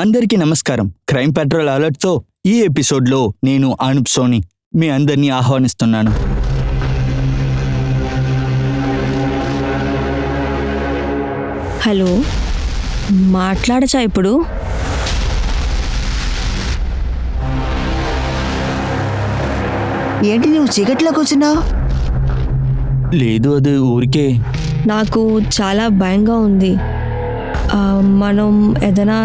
అందరికీ నమస్కారం. Crime petrol అలర్ట్తో ఈ ఎపిసోడ్లో నేను అనూప్ సోని మీ అందరినీ ఆహ్వానిస్తున్నాను. హలో, మాట్లాడచ్చా ఇప్పుడు? ఏంటి నువ్వు చీకట్లో కూర్చున్నావు? లేదు, అది ఊరికే. నాకు చాలా భయంగా ఉంది. మనం ఏదైనా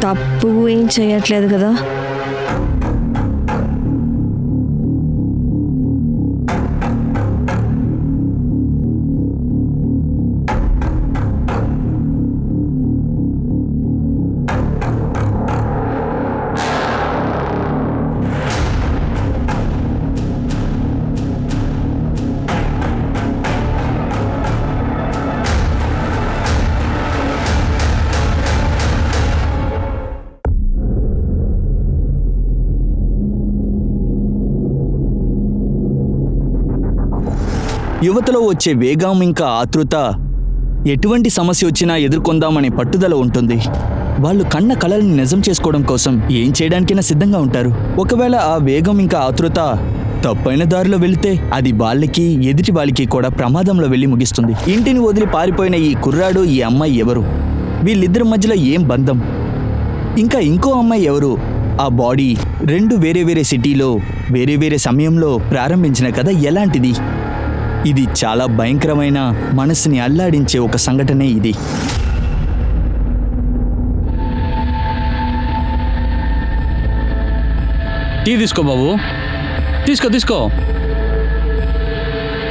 తప్పు ఏం చేయట్లేదు కదా? యువతలో వచ్చే వేగం ఇంకా ఆతృత ఎటువంటి సమస్య వచ్చినా ఎదుర్కొందామనే పట్టుదల ఉంటుంది. వాళ్ళు కన్న కలల్ని నిజం చేసుకోవడం కోసం ఏం చేయడానికైనా సిద్ధంగా ఉంటారు. ఒకవేళ ఆ వేగం ఇంకా ఆతృత తప్పైన దారిలో వెళితే అది వాళ్ళకి ఎదుటి వాళ్ళకి కూడా ప్రమాదంలో వెళ్ళి ముగిస్తుంది. ఇంటిని వదిలి పారిపోయిన ఈ కుర్రాడు, ఈ అమ్మాయి ఎవరు? వీళ్ళిద్దరి మధ్యలో ఏం బంధం? ఇంకా ఇంకో అమ్మాయి ఎవరు? ఆ బాడీ రెండు వేరే వేరే సిటీలో వేరే వేరే సమయంలో ప్రారంభించిన కథ ఎలాంటిది? ఇది చాలా భయంకరమైన, మనసుని అల్లాడించే ఒక సంఘటనే ఇది. టీ తీసుకో బాబు, తీసుకో.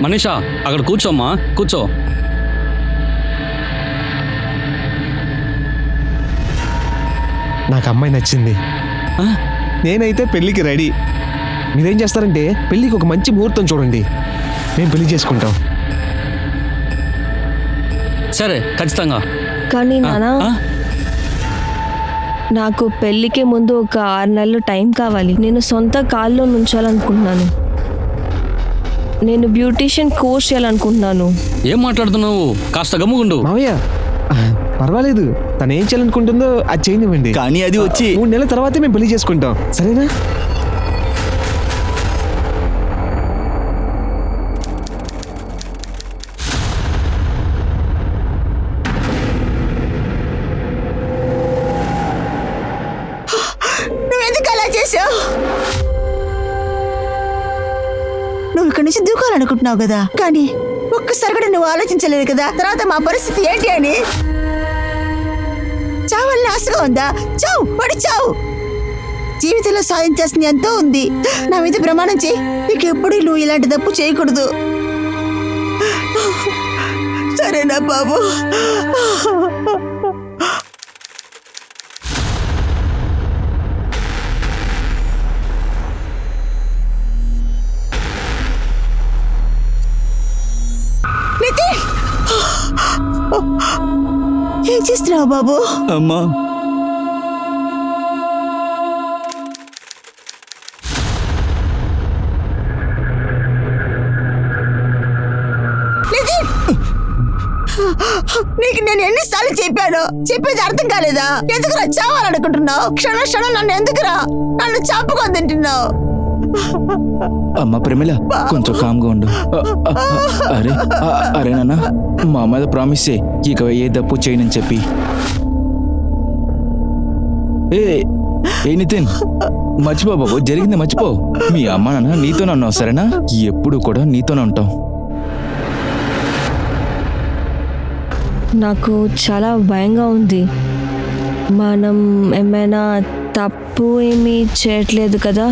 మనీషా, అక్కడ కూర్చోమ్మా, కూర్చో. నాకు అమ్మాయి నచ్చింది. నేనైతే పెళ్ళికి రెడీ. మీరేం చేస్తారంటే పెళ్ళికి ఒక మంచి ముహూర్తం చూడండి, మేము పెళ్లి చేసుకుంటాం. సరే, ఖచ్చితంగా. కానీ నానా, నాకు పెళ్ళికి ముందు ఒక 6 నెలలు టైం కావాలి. నేను సొంత కాల్లో నుంచాలనుకుంటున్నాను. నేను బ్యూటీషియన్ కోర్స్ చేయాలనుకుంటున్నాను. ఏం మాట్లాడుతున్నావు? కాస్త గమ్ముగుండు. మావయ్య, పర్వాలేదు, తను ఏం చేయాలనుకుంటుందో అది చేయనివ్వండి. కానీ అది వచ్చి 3 నెలల తర్వాతే మేము పెళ్లి చేసుకుంటాం, సరేనా? నువ్వెందుకు అలా చేసావు? నువ్వు ఇక్కడి నుంచి దూకాలనుకుంటున్నావు కదా, కానీ ఒక్కసారి కూడా నువ్వు ఆలోచించలేదు కదా తర్వాత మా పరిస్థితి ఏంటి అని. చావాలని ఆశగా ఉందా? చావు, పడి చావు. జీవితంలో సాధించాల్సింది ఎంతో ఉంది. నా మీద ప్రమాణం చేయి, నీకు ఎప్పుడు నువ్వు ఇలాంటి తప్పు చేయకూడదు, సరేనా బాబు? ఏం చేస్తున్నావు బాబు? అమ్మా, నీకు నేను ఎన్నిసార్లు చెప్పాను, చెప్పేది అర్థం కాలేదా? ఎందుకురా చావాలనుకుంటున్నావు? క్షణం నన్ను ఎందుకురా నన్ను చాపుకొని తింటున్నావు? అమ్మ ప్రమిళ, కొంచెం కామ్గా ఉండు. అరే నాన్న, మా మీద ప్రామిస్ చేయి, ఇక ఏ తప్పు చేయనని చెప్పి. ఏ నితిన్, మర్చిపో బాబు, జరిగింది మర్చిపో. మీ అమ్మ నాన్న నీతోనే ఉన్నావు, సరేనా? ఎప్పుడు కూడా నీతోనే ఉంటాం. నాకు చాలా భయంగా ఉంది. మనం ఏమైనా తప్పు ఏమీ చేయట్లేదు కదా?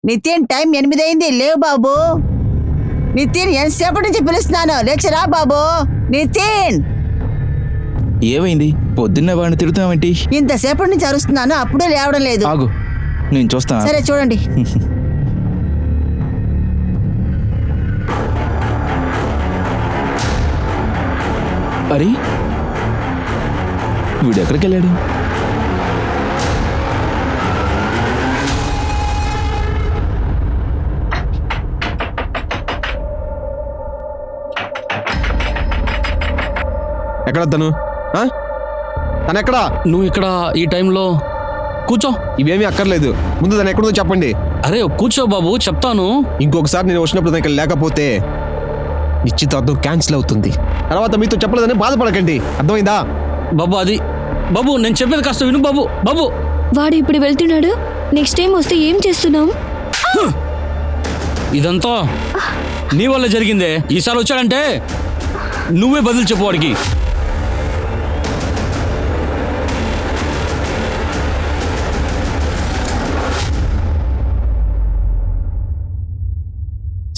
నితిన్, టైం 8 అయింది, లేవు బాబు. నితిన్, ఎంతసేపటి నుంచి పిలుస్తున్నాను, లేచరా బాబు. నితిన్, ఏమైంది? పొద్దున్న వాడిని తిడుతున్నావేంటి? ఇంతసేపటి నుంచి అరుస్తున్నాను, అప్పుడే లేవడం లేదు. ఆగు, నేను చూస్తాను. సరే చూడండి. అరే వీడు ఎక్కడికి వెళ్ళాడు? ఎక్కడ తను ఆ? తను ఎక్కడా? నువ్వు ఇక్కడ ఈ టైంలో కూర్చో. ఇవేమీ అక్కర్లేదు, ముందు తను ఎక్కడుందో చెప్పండి. అరే కూర్చో బాబు, చెప్తాను. ఇంకొకసారి నేను వచ్చినప్పుడు తను ఇక్కడ లేకపోతే నిశ్చితార్థం క్యాన్సిల్ అవుతుంది. తర్వాత మీతో చెప్పలేదని బాధపడకండి, అర్థమైందా? బాబు అది బాబు నేను చెప్పేది కాస్త విను బాబు. బాబు వాడు ఇప్పుడు వెళ్తున్నాడు. నెక్స్ట్ టైం వస్తే ఏం చేస్తున్నాం? ఇదంతా నీ వల్ల జరిగిందే. ఈసారి వచ్చాడంటే నువ్వే బదులు చెప్పు వాడికి.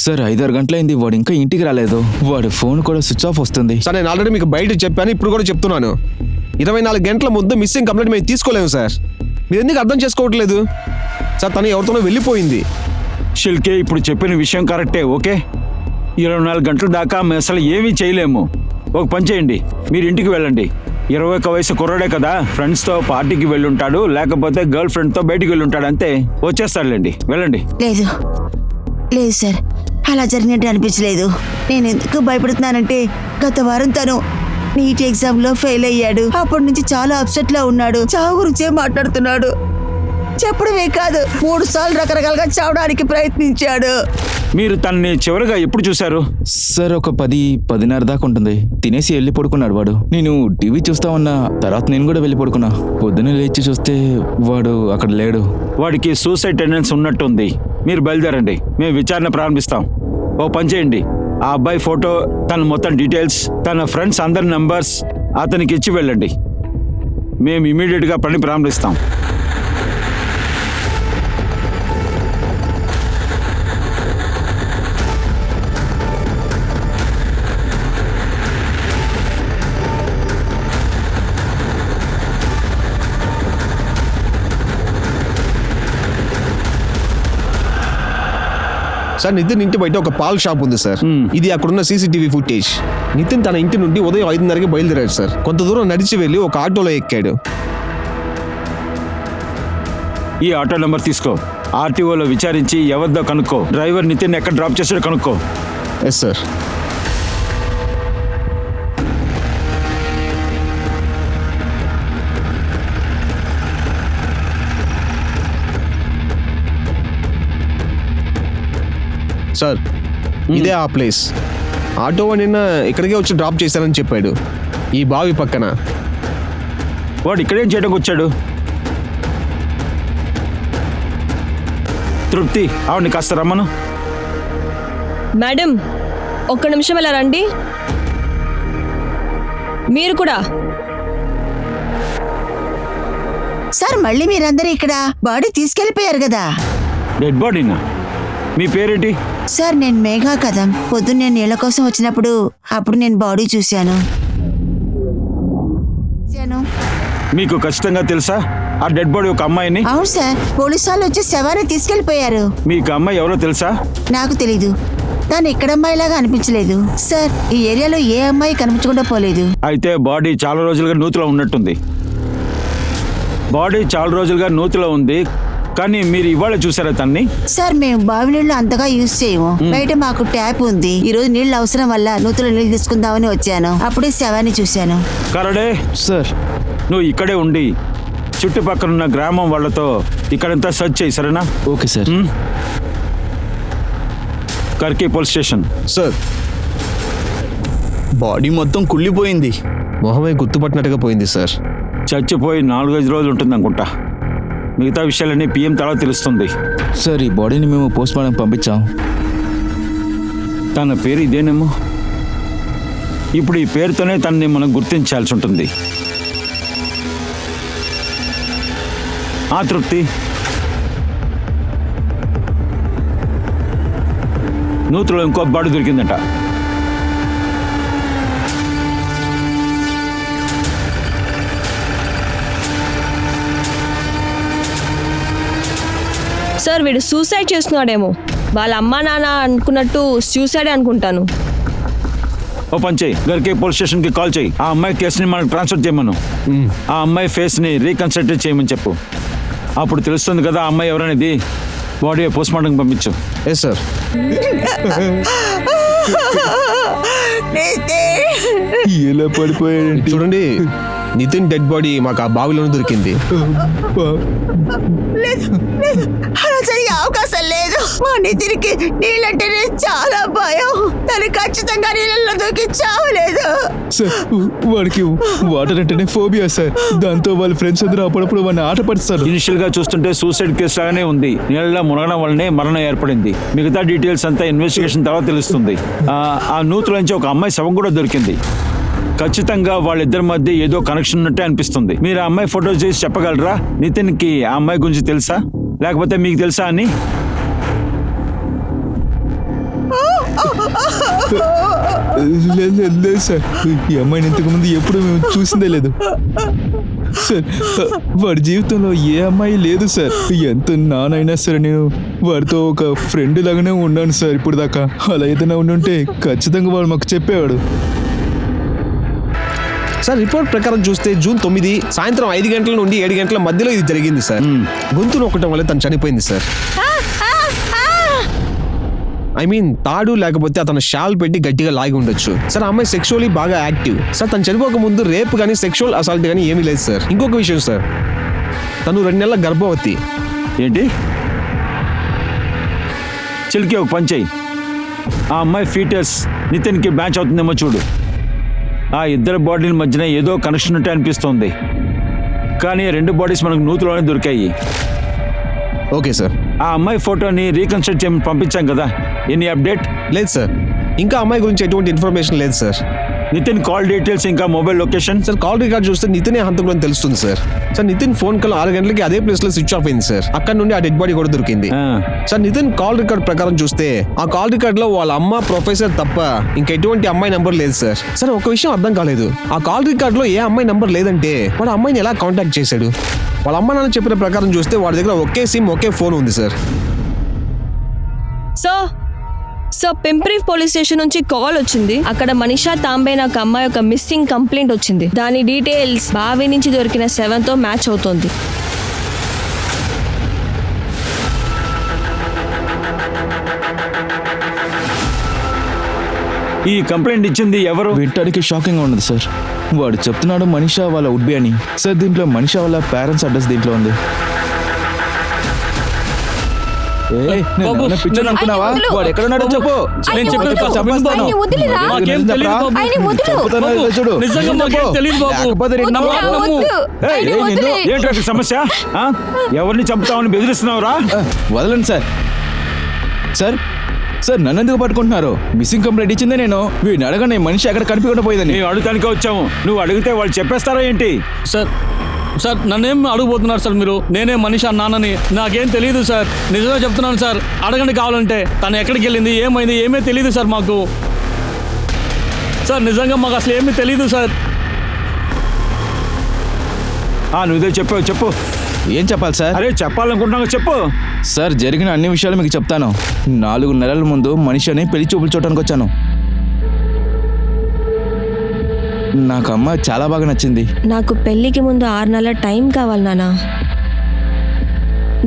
సార్ 5-6 గంటలైంది, వాడు ఇంకా ఇంటికి రాలేదు. వాడి ఫోన్ కూడా స్విచ్ ఆఫ్ వస్తుంది. సార్ నేను ఆల్రెడీ మీకు బయట చెప్పాను, ఇప్పుడు కూడా చెప్తున్నాను. 24 గంటల ముందు మిస్సింగ్ కంప్లైంట్ మేము తీసుకోలేము సార్. మీరు ఎందుకు అర్థం చేసుకోవట్లేదు సార్? తను ఎవరితోనో వెళ్ళిపోయింది. షిల్కే ఇప్పుడు చెప్పిన విషయం కరెక్టే. ఓకే, 24 గంటల దాకా మేము అసలు ఏమీ చేయలేము. ఒక పని చేయండి, మీరు ఇంటికి వెళ్ళండి. 21 వయసు కుర్రాడే కదా, ఫ్రెండ్స్తో పార్టీకి వెళ్ళుంటాడు, లేకపోతే గర్ల్ ఫ్రెండ్తో బయటికి వెళ్ళుంటాడు, అంతే. వచ్చేస్తాడులేండి, వెళ్ళండి. లేదు లేదు సార్, అలా జరిగినట్టు అనిపించలేదు. నేను ఎందుకు భయపడుతున్నానంటే గత వారం తను నీట్ ఎగ్జామ్లో ఫెయిల్ అయ్యాడు. అప్పటి నుంచి చాలా అప్సెట్లో ఉన్నాడు. చావు గురించే మాట్లాడుతున్నాడు. చెప్పడమే కాదు, 3 సార్లు రకరకాలుగా చావడానికి ప్రయత్నించాడు. మీరు తనని చివరిగా ఎప్పుడు చూశారు? సార్ ఒక 10-10:30 దాకా ఉంటుంది. తినేసి వెళ్ళి పడుకున్నాడు వాడు. నేను టీవీ చూస్తా ఉన్నా, తర్వాత నేను కూడా వెళ్ళి పడుకున్నా. పొద్దున్నే లేచి చూస్తే వాడు అక్కడ లేడు. వాడికి సూసైడ్ టెండెన్సీ ఉన్నట్టుంది. మీరు బయలుదేరండి, మేము విచారణ ప్రారంభిస్తాం. ఓ పని చేయండి, ఆ అబ్బాయి ఫోటో, తన మొత్తం డీటెయిల్స్, తన ఫ్రెండ్స్ అందరి నంబర్స్ అతనికి ఇచ్చి వెళ్ళండి. మేము ఇమీడియట్గా పని ప్రారంభిస్తాం. సార్ నితిన్ ఇంటి బయట ఒక పాల్ షాప్ ఉంది సార్. ఇది అక్కడున్న సీసీటీవీ ఫుటేజ్. నితిన్ తన ఇంటి నుండి ఉదయం 5:30కి బయలుదేరాడు సార్. కొంత దూరం నడిచి వెళ్ళి ఒక ఆటోలో ఎక్కాడు. ఈ ఆటో నెంబర్ తీసుకో, ఆర్టీఓలో విచారించి ఎవరిదో కనుక్కో. డ్రైవర్ నితిన్ ఎక్కడ డ్రాప్ చేసాడో కనుక్కో. Yes sir. సార్ ఇదే ఆ ప్లేస్. ఆటో నిన్న ఇక్కడికే వచ్చి డ్రాప్ చేశారని చెప్పాడు, ఈ బావి పక్కన. వాడు ఇక్కడేం చేయడానికి వచ్చాడు? తృప్తి, ఆవిడని కాస్త రమ్మను. మేడం, ఒక్క నిమిషం ఇలా రండి. మీరు కూడా. సార్ మళ్ళీ మీరందరూ ఇక్కడ బాడీ తీసుకెళ్ళిపోయారు కదా. డెడ్ బాడీనా? మీ పేరేంటి? సార్ నేను మేఘా కదం. పొద్దున్న నేను నీళ్ళ కోసం వచ్చినప్పుడు అప్పుడు నేను బాడీ చూశాను. మీకు ఖచ్చితంగా తెలుసా ఆ డెడ్ బాడీ ఒక అమ్మాయిని? అవును సార్, పోలీసు వాళ్ళు వచ్చి శవాన్ని తీసుకెళ్లిపోయారు. మీకు అమ్మాయి ఎవరో తెలుసా? నాకు తెలీదు. తను ఇక్కడ అమ్మాయిలాగా అనిపించలేదు సార్. ఈ ఏరియాలో ఏ అమ్మాయి కనిపించకుండా పోలేదు. అయితే బాడీ చాలా రోజులుగా నూతిలో ఉన్నట్టుంది. బాడీ చాలా రోజులుగా నూతిలో ఉంది, కానీ మీరు ఇవాళ చూసారా తన్ని? సార్ మేము బావి నీళ్లు అంతగా యూజ్ చేయము. బయట మాకు ట్యాప్ ఉంది. ఈ రోజు నీళ్లు అవసరం వల్ల నూతిలో నీళ్లు తీసుకుందామని వచ్చాను. అప్పుడే శవాన్ని చూశాను. కరడే, సార్ నువ్వు ఇక్కడే ఉండి చుట్టుపక్కల ఉన్న గ్రామం వాళ్ళతో ఇక్కడంతా సర్చ్ చేయి, సరేనా? Okay sir. Karki police station. Sir body మొత్తం కుళ్ళిపోయింది. మొహమే గుర్తుపట్టినట్టుగా పోయింది సార్. చచ్చిపోయి 4-5 రోజులు ఉంటుంది అనుకుంటా. మిగతా విషయాలన్నీ పిఎం తర్వాత తెలుస్తుంది. సార్ ఈ బాడీని మేము పోస్ట్ మార్టం పంపించాం. తన పేరు ఇదేనేమో. ఇప్పుడు ఈ పేరుతోనే తనని మనం గుర్తించాల్సి ఉంటుంది. ఆ తృప్తి, నూతులో ఇంకో బాడీ దొరికిందట. సార్ వీడు సూసైడ్ చేస్తున్నాడేమో. వాళ్ళ అమ్మా నాన్న అనుకున్నట్టు సూసైడ్ అనుకుంటాను. ఓ పని చేయి, గర్కే పోలీస్ స్టేషన్కి కాల్ చేయి. ఆ అమ్మాయి కేసుని మనకు ట్రాన్స్ఫర్ చేయమను. ఆ అమ్మాయి ఫేస్ని రీకన్స్ట్రక్ట్ చేయమని చెప్పు. అప్పుడు తెలుస్తుంది కదా ఆ అమ్మాయి ఎవరనేది. బాడీ పోస్ట్మార్టంకి పంపించు. Yes sir. ఎలా పడిపోయాడంటే చూడండి, నితిన్ డెడ్ బాడీ మాకు ఆ బావిలోనే దొరికింది. లేదు లేదు, అలా జరిగే అవకాశం లేదు. మా నితిన్కి నీళ్ళంటేనే చాలా భయం. తను ఖచ్చితంగా నీళ్ళల్లో దూకి చావలేదు. సార్ వాడికి వాటర్ అంటేనే ఫోబియా సార్. దాంతో వాళ్ళ ఫ్రెండ్స్ అందరూ అప్పుడప్పుడు వాడిని ఆట పడిస్తారు. ఇనిషియల్ గా చూస్తుంటే సూసైడ్ కేసు లాగానే ఉంది. నీళ్ళలో మునగడం వల్లనే మరణం ఏర్పడింది. మిగతా డీటెయిల్స్ అంతా ఇన్వెస్టిగేషన్ తర్వాత తెలుస్తుంది. ఆ నూతుల నుంచి ఒక అమ్మాయి శవం కూడా దొరికింది. ఖచ్చితంగా వాళ్ళిద్దరి మధ్య ఏదో కనెక్షన్ ఉన్నట్టే అనిపిస్తుంది. మీరు ఆ అమ్మాయి ఫోటో చేసి చెప్పగలరా? నితిన్కి ఆ అమ్మాయి గురించి తెలుసా, లేకపోతే మీకు తెలుసా అని? లేదు సార్, ఈ అమ్మాయిని ఇంతకుముందు ఎప్పుడు మేము చూసిందే లేదు సార్. వాడి జీవితంలో ఏ అమ్మాయి లేదు సార్. ఎంత నానైనా సరే నేను వాడితో ఒక ఫ్రెండ్ లాగానే ఉన్నాను సార్ ఇప్పుడు దాకా. అలా ఏదైనా ఉండుంటే ఖచ్చితంగా వాడు మాకు చెప్పేవాడు. సార్ రిపోర్ట్ ప్రకారం చూస్తే జూన్ 9 సాయంత్రం 5 గంటల నుండి 7 గంటల మధ్యలో ఇది జరిగింది సార్. గొంతు నొక్కటం వల్ల తను చనిపోయింది సార్. ఐ మీన్ తాడు లేకపోతే అతను షాల్ పెట్టి గట్టిగా లాగి ఉండొచ్చు సార్. ఆ అమ్మాయి సెక్షువల్లీ బాగా యాక్టివ్ సార్. తను చనిపోక ముందు రేప్ కానీ సెక్షువల్ అసాల్ట్ కానీ ఏమీ లేదు సార్. ఇంకొక విషయం సార్, తను 2 నెలల గర్భవతి. ఏంటి? చిలికి ఒక పని చెయ్యి. ఆ అమ్మాయి ఫీటర్స్ నితిన్కి మ్యాచ్ అవుతుందేమో చూడు. ఆ ఇద్దరు బాడీల మధ్యన ఏదో కనెక్షన్ ఉంటే అనిపిస్తోంది. కానీ 2 బాడీస్ మనకు నూతులోనే దొరికాయి. Okay sir. ఆ అమ్మాయి ఫోటోని రీకన్స్ట్రక్ట్ చేయమని పంపించాం కదా, ఎనీ అప్డేట్? లేదు సార్, ఇంకా అమ్మాయి గురించి ఎటువంటి ఇన్ఫర్మేషన్ లేదు సార్. నితిన్ కాల్ డీటెయిల్స్ ఇంకా mobile location? Sir call record చూస్తే నితినే హంతకుడు అని తెలుస్తుంది sir. Sir Nitin phone call 6 గంటలకి అదే ప్లేస్ లో స్విచ్ ఆఫ్ అయింది సార్. అక్కడ నుండి ఆ డెడ్ బాడీ కూడా దొరికింది సార్. నితిన్ కాల్ రికార్డ్ ప్రకారం చూస్తే ఆ కాల్ రికార్డ్ లో వాళ్ళ అమ్మ ప్రొఫెసర్ తప్ప ఇంకా ఎటువంటి అమ్మాయి నంబర్ లేదు సార్. సార్ ఒక విషయం అర్థం కాలేదు, ఆ కాల్ రికార్డ్ లో ఏ అమ్మాయి నంబర్ లేదంటే వాడు అమ్మాయిని ఎలా కాంటాక్ట్ చేశాడు? వాళ్ళ అమ్మ నాన్న చెప్పిన ప్రకారం చూస్తే వాడి దగ్గర ఒకే సిమ్ ఒకే ఫోన్ ఉంది sir. So Pimpri police station నుంచి కాల్ వచ్చింది. అక్కడ మనీషా తాంబే నాకు అమ్మాయి ఒక మిస్సింగ్ కంప్లైంట్ వచ్చింది. దాని డీటెయిల్స్ బావి నుంచి దొరికిన శవంతో మ్యాచ్ అవుతోంది. ఈ కంప్లైంట్ ఇచ్చింది ఎవరు? వింటానికి షాకింగ్ గా ఉన్నది సార్. వాడు చెప్తున్నాడు మనీషా వాళ్ళ ఉడ్బి అని సార్. దీంట్లో మనీషా వాళ్ళ పేరెంట్స్ అడ్రస్ దీంట్లో ఉంది. బాబు, అనుకున్నావా? వాడు ఎక్కడున్నాడో చెప్పు. నేను చెప్పేది కాస్త వింటాను. మాకేం తెలీదు బాబు. చూడు, నిజంగా మాకేం తెలీదు బాబు. లేకపోతే నిన్ను నమ్ము. ఏంటి సమస్య? ఎవరిని చంపుతామని బెదిరిస్తున్నావురా? వదలండి సార్. సార్ సార్ నన్ను ఎందుకు పట్టుకుంటున్నారు? మిస్సింగ్ కంప్లైంట్ ఇచ్చిందే నేను. వీడిని అడగండి మనిషి ఎక్కడ కనిపించకుండా పోయిందని. మేము అడుగుతానికే వచ్చాము. నువ్వు అడిగితే వాళ్ళు చెప్పేస్తారా ఏంటి? సార్ నన్నేం అడుగుపోతున్నారు సార్ మీరు? నేనే మనిషి అన్నానని నాకేం తెలియదు సార్. నిజంగా చెప్తున్నాను సార్. అడగండి కావాలంటే. తను ఎక్కడికి వెళ్ళింది, ఏమైంది, ఏమీ తెలియదు సార్ మాకు. సార్ నిజంగా మాకు అసలు ఏమీ తెలియదు సార్. నువ్వే చెప్పు. ఏం చెప్పాలి సార్? అరే చెప్పాలనుకుంటున్నావు చెప్పు. సార్ జరిగిన అన్ని విషయాలు మీకు చెప్తాను. 4 నెలల ముందు మనిషి అని పెళ్లి చూపులు చూడటానికి వచ్చాను. నాకు అమ్మ చాలా బాగా నచ్చింది. నాకు పెళ్లికి ముందు 6 నెలల టైం కావాలి నాన్న.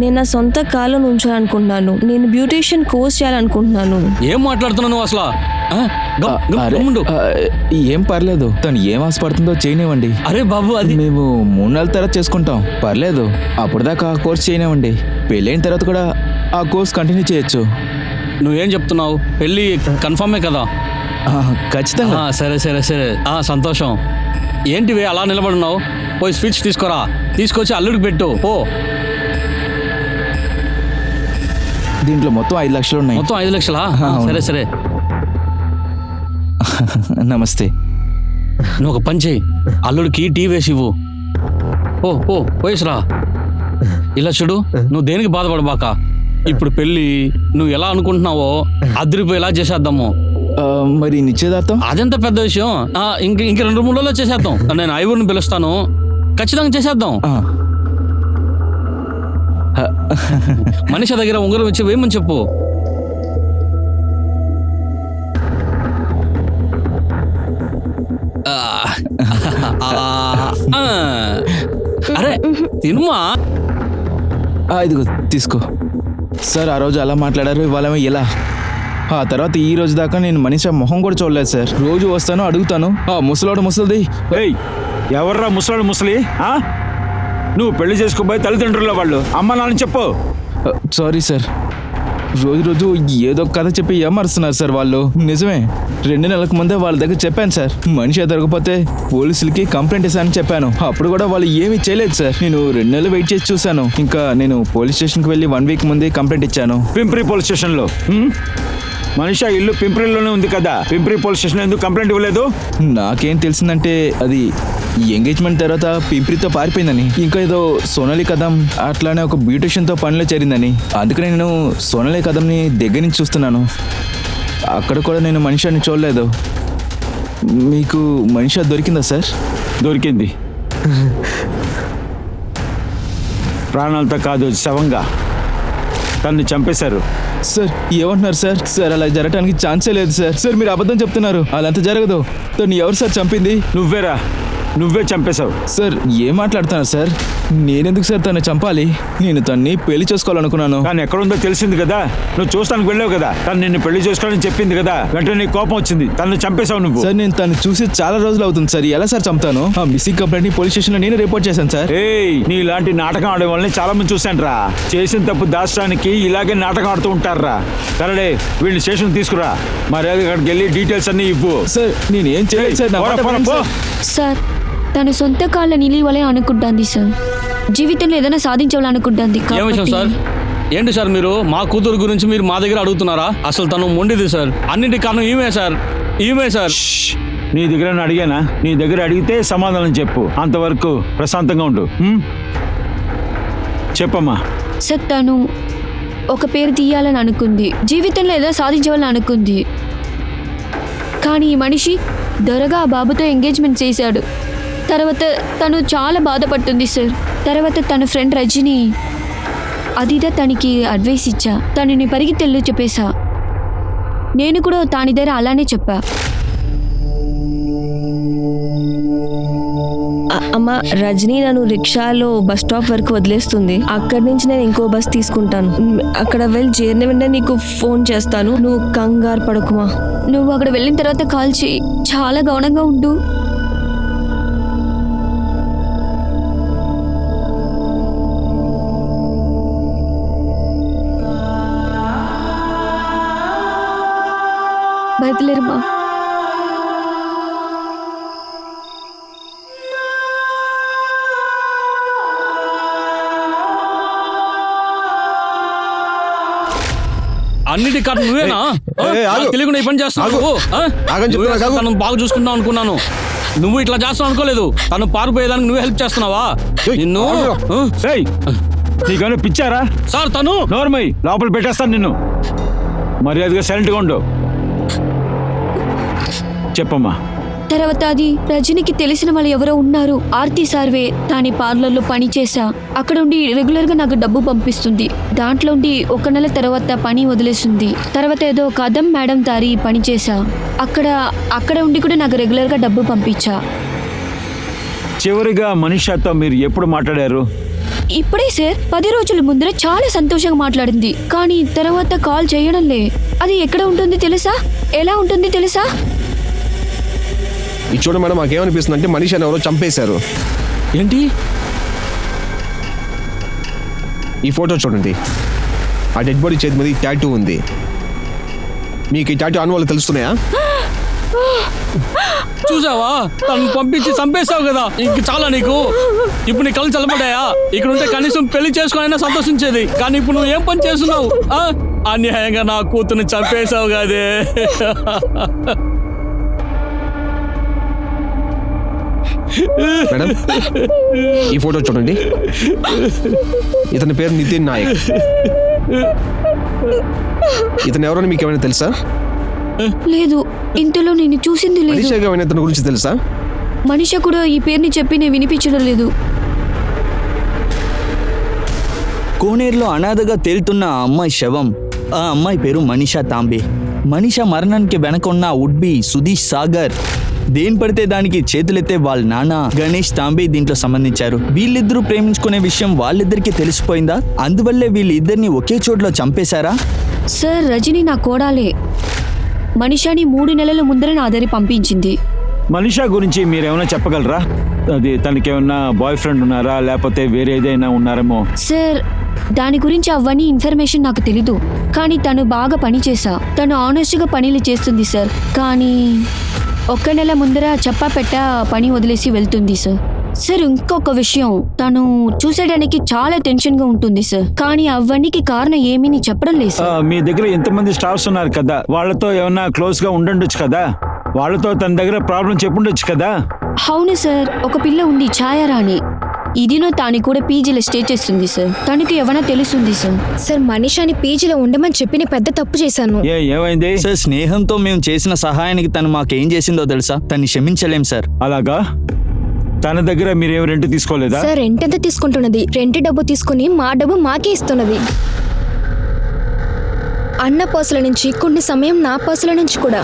నేను నా సొంత కాళ్ళు నుంచాలనుకుంటున్నాను. నేను బ్యూటీషియన్ కోర్స్ చేయాలనుకుంటున్నాను. ఏం మాట్లాడుతున్నావు అసలు? ఏం పర్లేదు, తను ఏం ఆశపడుతుందో చేయనివ్వండి. అరే బాబు, అది మేము 3 నెలల తర్వాత చేసుకుంటాం, పర్లేదు. అప్పుడు దాకా ఆ కోర్స్ చేయనివ్వండి. పెళ్ళైన తర్వాత కూడా ఆ కోర్స్ కంటిన్యూ చేయొచ్చు. నువ్వేం చెప్తున్నావు? పెళ్ళి కన్ఫర్మే కదా? ఖచ్చితంగా. సరే సంతోషం. ఏంటివి అలా నిలబడున్నావు? పోయి స్విచ్ తీసుకోరా, తీసుకొచ్చి అల్లుడికి పెట్టు. ఓ దీంట్లో మొత్తం 5 లక్షలు ఉన్నాయి. మొత్తం 5 లక్షలా? సరే నమస్తే. నువ్వు ఒక పని చేయి, అల్లుడికి టీ వేసి ఇవ్వు. పోయేసిరా. ఇలా చూడు, నువ్వు దేనికి బాధపడబాక. ఇప్పుడు పెళ్ళి నువ్వు ఎలా అనుకుంటున్నావో అదిరిపోయేలా చేసేద్దాము. మరి నిశ్చయదార్థం? అదెంత పెద్ద విషయం. ఇంక 2-3 రోజుల్లో చేసేద్దాం. నేను ఐవూరిని పిలుస్తాను, ఖచ్చితంగా చేసేద్దాం. మనిషి దగ్గర ఉంగరం ఇచ్చి వేయమని చెప్పు. అరే తినుమా. ఇదిగో తీసుకో సార్. ఆ రోజు అలా మాట్లాడారు, ఇవాళ ఇలా. ఆ తర్వాత ఈ రోజు దాకా నేను మనిషి మొహం కూడా చూడలేదు సార్. రోజు వస్తాను, అడుగుతాను, ముసలోడు ముసలిది. ఏయ్, ఎవర్రా ముసలాడు ముసలి? నువ్వు పెళ్లి చేసుకోబోయే తల్లిదండ్రుల వాళ్ళు, అమ్మ నాన్న చెప్పు. సారీ సార్, రోజు రోజు ఏదో కథ చెప్పి ఏమరుస్తున్నారు సార్ వాళ్ళు. నిజమే, 2 నెలలకు ముందే వాళ్ళ దగ్గర చెప్పాను సార్, మనిషి దొరకపోతే పోలీసులకి కంప్లైంట్ ఇస్తానని చెప్పాను. అప్పుడు కూడా వాళ్ళు ఏమీ చేయలేదు సార్. నేను 2 నెలలు వెయిట్ చేసి చూశాను. ఇంకా నేను పోలీస్ స్టేషన్కి వెళ్ళి 1 వీక్ ముందే కంప్లైంట్ ఇచ్చాను. పింప్రి పోలీస్ స్టేషన్లో. మనిషి ఇల్లు పింప్రిలోనే ఉంది కదా, పింప్రి పోలీస్ స్టేషన్ ఎందుకు కంప్లైంట్ ఇవ్వలేదు? నాకేం తెలిసిందంటే అది ఎంగేజ్మెంట్ తర్వాత పింప్రితో పారిపోయిందని, ఇంకా ఏదో సోనాలి కదం అట్లానే ఒక బ్యూటిషియన్తో పనిలో చేరిందని. అందుకని నేను సోనాలి కదంని దగ్గర నుంచి చూస్తున్నాను. అక్కడ కూడా నేను మనిషిని చూడలేదు. మీకు మనిషి దొరికిందా సార్? దొరికింది. ప్రాణాలతో కాదు, శవంగా. తన్ని చంపేశారు. సార్ ఏమంటున్నారు సార్? సార్ అలా జరగడానికి ఛాన్సే లేదు సార్. సార్ మీరు అబద్ధం చెప్తున్నారు, అలా అంత జరగదు. తను ఎవరు సార్ చంపింది? నువ్వేరా, నువ్వే చంపేశావు. సార్ ఏం మాట్లాడుతున్నారు సార్? నేనెందుకు సార్ తను చంపాలి? నేను తన్ని పెళ్లి చేసుకోవాలనుకున్నాను. కానీ ఎక్కడుందో తెలిసింది కదా, నువ్వు చూస్తానికి వెళ్ళావు కదా, తను నిన్ను పెళ్లి చేసుకోవాలని చెప్పింది కదా, వెంటనే నీకు కోపం వచ్చింది, తను చంపేశావు నువ్వు. సార్ నేను తను చూసి చాలా రోజులు అవుతుంది సార్, ఎలా సార్ చంపుతాను? ఆ మిస్సింగ్ కంప్లైంట్ పోలీస్ స్టేషన్ లో నేను రిపోర్ట్ చేశాను సార్. ఏయ్, నీ ఇలాంటి నాటకం ఆడే వాళ్ళని చాలా మంది చూశాను రా. చేసిన తప్పు దాచడానికి ఇలాగే నాటకం ఆడుతూ ఉంటారా. సరేలే, వీళ్ళని స్టేషన్ తీసుకురా, మరి అక్కడికి వెళ్ళి డీటెయిల్స్ అన్ని ఇవ్వు. సార్ నేను ఏం చేయలేదు సార్. నా మాట వినండి సార్. సార్ తన సొంత కాళ్ళ నిలివలే అనుకుంటాంది సార్. జీవితంలో ఏదైనా సాధించాలనుకుంటుంది. ఏం విషయం సార్? ఏంటి సార్ మీరు మా కూతురు గురించి మీరు మా దగ్గర అడుగుతున్నారా? అసలు తను మొండిది సార్. అన్నింటి కారణం ఈమె సార్, ఈమె సార్. నీ దగ్గర అడిగానా? నీ దగ్గర అడిగితే సమాధానం చెప్పు, అంతవరకు ప్రశాంతంగా ఉండు. చెప్పమ్మా. సార్ తను ఒక పేరు తీయాలని అనుకుంది, జీవితంలో ఏదో సాధించాలని అనుకుంది. కానీ ఈ మనిషి దొరగా ఆ బాబుతో ఎంగేజ్మెంట్ చేశాడు. తర్వాత తను చాలా బాధపడుతుంది సార్. తర్వాత తన ఫ్రెండ్ రజని అదిదా తనకి అడ్వైస్ ఇచ్చా, తనని పరిగెత్తెళ్ళు చెప్పేశా. నేను కూడా తాని దగ్గర అలానే చెప్పా. అమ్మ, రజనీ నన్ను రిక్షాలో బస్ స్టాప్ వరకు వదిలేస్తుంది. అక్కడి నుంచి నేను ఇంకో బస్ తీసుకుంటాను. అక్కడ వెళ్ళి చేరిన వెంటనే నీకు ఫోన్ చేస్తాను. నువ్వు కంగారు పడకుమా. నువ్వు అక్కడ వెళ్ళిన తర్వాత కాల్ చేయి. చాలా గౌనంగా ఉండు. బయలుదేరమ్మా. అన్నిటి కారణం నువ్వేనా? తెలియకుండా ఈ పని చేస్తున్నావు. తను బాగా చూసుకుంటావు అనుకున్నాను, నువ్వు ఇట్లా చేస్తావు అనుకోలేదు. తను పారిపోయేదానికి నువ్వే హెల్ప్ చేస్తున్నావా? నిన్ను నీకన్నా పిచ్చారా సార్? తను నోర్మై, లోపల పెట్టేస్తాను నిన్ను. మర్యాదగా సైలెంట్గా ఉండు. చెప్పమ్మా. తర్వాత అది రజనికి తెలిసిన వాళ్ళు ఎవరో ఉన్నారు. ఆర్తి సార్వే తాని పార్లర్లో పని చేశా. అక్కడ ఉండి రెగ్యులర్గా నాకు డబ్బు పంపిస్తుంది. దాంట్లో ఉండి 1 నెల తర్వాత పని వదిలేస్తుంది. తర్వాత ఏదో కదం మేడం తారి పని చేశా. అక్కడ ఉండి కూడా నాకు రెగ్యులర్గా డబ్బు పంపించా. చివరిగా మనిషాతో మీరు ఎప్పుడు మాట్లాడారు? ఇప్పుడే సార్, 10 రోజుల ముందర చాలా సంతోషంగా మాట్లాడింది. కానీ తర్వాత కాల్ చేయడంలే. అది ఎక్కడ ఉంటుంది తెలుసా? ఎలా ఉంటుంది తెలుసా? ఇది చూడ మేడం, మాకేమనిపిస్తుంది అంటే మనిషి అని ఎవరో చంపేశారు. ఏంటి? ఈ ఫోటో చూడండి, ఆ డెడ్ బాడీ చేతి మీద టాటూ ఉంది. మీకు ఈ టాటూ అనుభవాలు తెలుస్తున్నాయా? చూసావా, తను పంపించి చంపేశావు కదా, ఇంక చాలా నీకు. ఇప్పుడు నీ కళ్ళు చల్లబడ్డాయా? ఇక్కడ ఉంటే కనీసం పెళ్లి చేసుకోనైనా సంతోషించేది. కానీ ఇప్పుడు నువ్వు ఏం పని చేస్తున్నావు? అన్యాయంగా నా కూతుర్ని చంపేశావు కదే. మేడం, ఈ ఫోటో చూడండి. ఇతని పేరు నితిన్ నాయక్. ఇతను ఎవరని మీకు ఏమైనా తెలుసా? లేదు, ఇంతలో నేను చూసింది లేదు. మనిషిగా ఏమైనా ఇతని గురించి తెలుసా? మనిషి కూడా ఈ పేరుని చెప్పి నేను వినిపించడం లేదు. కోనేరులో అనాథగా తేలుతున్న ఆ అమ్మాయి శవం. ఆ అమ్మాయి పేరు మనీషా తాంబే. మనీషా మరణానికి వెనక ఉన్న ఉడ్బి సుధీష్ సాగర్. దేని పడితే దానికి చేతులెత్తే వాళ్ళ నాన్న గణేష్ తాంబే దీంట్లో సంబంధించారు. వీళ్ళిద్దరూ ప్రేమించుకునే విషయం వాళ్ళిద్దరికీ తెలిసిపోయిందా? అందువల్లే వీళ్ళిద్దరిని ఒకే చోట్లో చంపేశారా? సార్, రజని నా కోడాలే. మనిషాని 3 నెలల ముందర నా దగ్గర పంపించింది. మనీషా గురించి మీరేమైనా చెప్పగలరా? అది తనకేమన్నా బాయ్ ఫ్రెండ్ ఉన్నారా, లేకపోతే వేరే ఏదైనా ఉన్నారేమో? సార్, దాని గురించి అవన్నీ ఇన్ఫర్మేషన్ నాకు తెలీదు. కానీ తను బాగా పని చేశా. తను ఆనెస్ట్గా పనులు చేస్తుంది సార్. కానీ 1 నెల ముందర చెప్పా పని వదిలేసి వెళ్తుంది సార్. సార్, ఇంకొక విషయం, తను చూసేయడానికి చాలా టెన్షన్గా ఉంటుంది సార్. కానీ అవన్నీకి కారణం ఏమీ చెప్పడం లేదు సార్. మీ దగ్గర ఎంతమంది స్టాఫ్స్ ఉన్నారు కదా, వాళ్ళతో ఏమన్నా క్లోజ్గా ఉండుండొచ్చు కదా, వాళ్ళతో తన దగ్గర ప్రాబ్లం చెప్పుండొచ్చు కదా. అవును సార్, ఒక పిల్ల ఉంది ఛాయారాణి. ఇదినో తాను కూడా పీజీలో స్టే చేస్తుంది సార్. తనకి ఏమైనా తెలుస్తుంది సార్. సార్, మనీషాని పీజీలో ఉండమని చెప్పి నేను పెద్ద తప్పు చేశాను. ఏమైంది? సార్, స్నేహంతో మేము చేసిన సహాయానికి తను మాకేం చేసిందో తెలుసా? తన్ని క్షమించలేం సార్. అలాగా? తన దగ్గర మీరేం రెంట్ తీసుకోలేదా? సార్, రెంట్ ఎంత తీసుకుంటున్నది? రెంట్ డబ్బు తీసుకుని మా డబ్బు మాకే ఇస్తున్నది. అన్న పర్సుల నుంచి, కొన్ని సమయం నా పర్సుల నుంచి కూడా.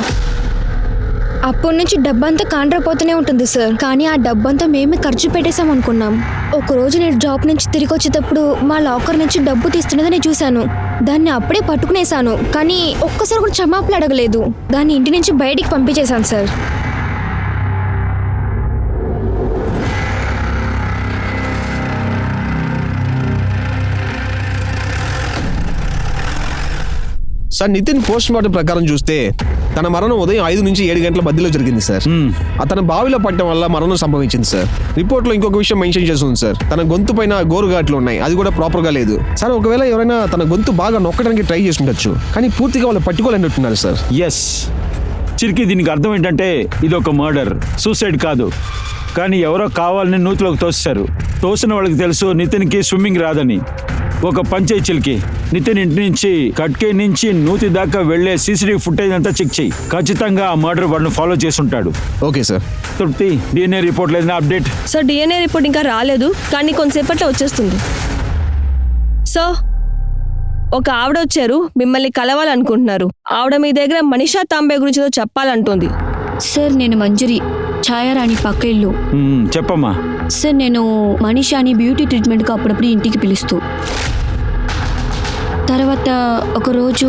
అప్పటి నుంచి డబ్బంతా కాండ్రపోతూనే ఉంటుంది సార్. కానీ ఆ డబ్బంతా మేమే ఖర్చు పెట్టేశాం అనుకున్నాం. ఒకరోజు నేను జాబ్ నుంచి తిరిగి వచ్చేటప్పుడు మా లాకర్ నుంచి డబ్బు తీస్తున్నదని చూశాను. దాన్ని అప్పుడే పట్టుకునేశాను. కానీ ఒక్కసారి కూడా క్షమాపణ అడగలేదు. దాన్ని ఇంటి నుంచి బయటికి పంపించేశాను sir. Sir, Nitin post mortem ప్రకారం చూస్తే తన మరణం ఉదయం 5 నుంచి 7 గంటల మధ్యలో జరిగింది సార్. అతను బావిలో పడటం వల్ల మరణం సంభవించింది సార్. రిపోర్ట్ లో ఇంకొక విషయం మెన్షన్ చేస్తుంది సార్. తన గొంతు పైన గోరుగాట్లు ఉన్నాయి, అది కూడా ప్రాపర్ గా లేదు సార్. ఒకవేళ ఎవరైనా తన గొంతు బాగా నొక్కడానికి ట్రై చేసి ఉండొచ్చు, కానీ పూర్తిగా వాళ్ళు పట్టుకోలేనట్టున్నారు సార్. ఎస్ చిరికి, దీనికి అర్థం ఏంటంటే ఇది ఒక మర్డర్, సూసైడ్ కాదు. కానీ ఎవరో కావాలని నూతిలోకి తోసేశారు. తోసిన వాళ్ళకి తెలుసు నితిన్కి స్విమ్మింగ్ రాదని. ఒక పంచే చిలికి, నితిన్ ఇంటి నుంచి కట్కే నుంచి నూతి దాకా వెళ్లే సీసీటీవీ ఫుటేజ్ అంతా చెక్ చేయి. ఖచ్చితంగా ఆ మర్డర్ వాడిని ఫాలో చేసి ఉంటాడు. Okay sir. తృప్తి, డిఎన్ఏ రిపోర్ట్ లేదా అప్డేట్? సార్, డిఎన్ఏ రిపోర్ట్ ఇంకా రాలేదు, కానీ కొంతసేపట్లో వచ్చేస్తుంది. సో ఒక ఆవిడ వచ్చారు, మిమ్మల్ని కలవాలనుకుంటున్నారు. ఆవిడ మీ దగ్గర మనీషా తాంబే గురించి ఏదో చెప్పాలంటుంది. సార్, నేను మంజరి, ఛాయారాణి పక్క ఇల్లు. చెప్పమ్మా. సార్, నేను మనీషాని బ్యూటీ ట్రీట్మెంట్కి అప్పుడప్పుడు ఇంటికి పిలుస్తూ, తర్వాత ఒకరోజు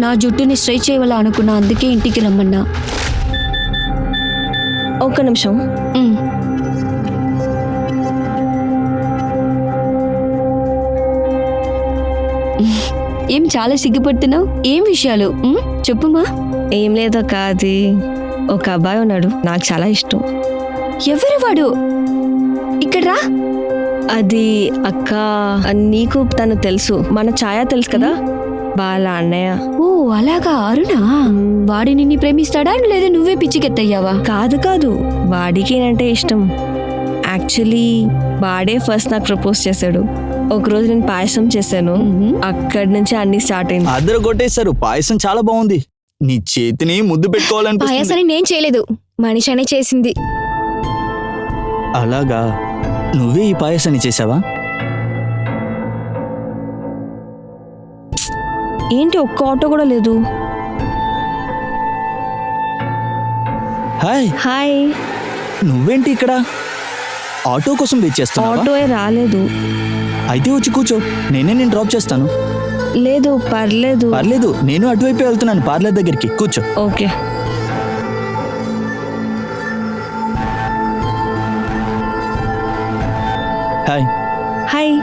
నా జుట్టుని స్ట్రైట్ చేయాలా అనుకున్నా. అందుకే ఇంటికి రమ్మన్నా. ఒక్క నిమిషం. ఏం చాలా సిగ్గుపడుతున్నావు? ఏం విషయాలు చెప్పుమా. ఏం లేదో కాదు, ఒక అబ్బాయి ఉన్నాడు, నాకు చాలా ఇష్టం. ఎవరు వాడు? ఇక్కడ రా. అది అక్క, నీకు తను తెలుసు, మన ఛాయ తెలుసు కదా, వాళ్ళ అన్నయ్య. ఓ అలాగా, అరుణా. వాడి నిన్ను ప్రేమిస్తాడా లేదా నువ్వే పిచ్చికెత్తయ్యావా? కాదు, వాడికి నేనంటే ఇష్టం. యాక్చువల్లీ వాడే ఫస్ట్ నాకు ప్రపోజ్ చేశాడు. ఒకరోజు నేను పాయసం చేశాను, అక్కడి నుంచి అన్ని స్టార్ట్ అయింది. అద్దరు కొట్టేశారు. పాయసం చాలా బాగుంది. నీ చేతిని ముద్దు పెట్టుకోవాలనిపిస్తుంది. పాయసాన్ని నేను చేయలేదు, మనీషానే చేసింది. అలాగా, నువ్వే ఈ పాయసాన్ని చేసావా? ఏంటి, ఒక్క ఆటో కూడా లేదు. హాయ్. హాయ్. నువ్వేంటి ఇక్కడ? ఆటో కోసం వెయిట్ చేస్తున్నావా? ఆటోయే రాలేదు. అయితే వచ్చి కూర్చో, నేను డ్రాప్ చేస్తాను. లేదు, పర్లేదు, నేను అటువైపే వెళ్తున్నాను, పార్లర్ దగ్గరికి. కూర్చో. ఓకే. హాయ్. హాయ్.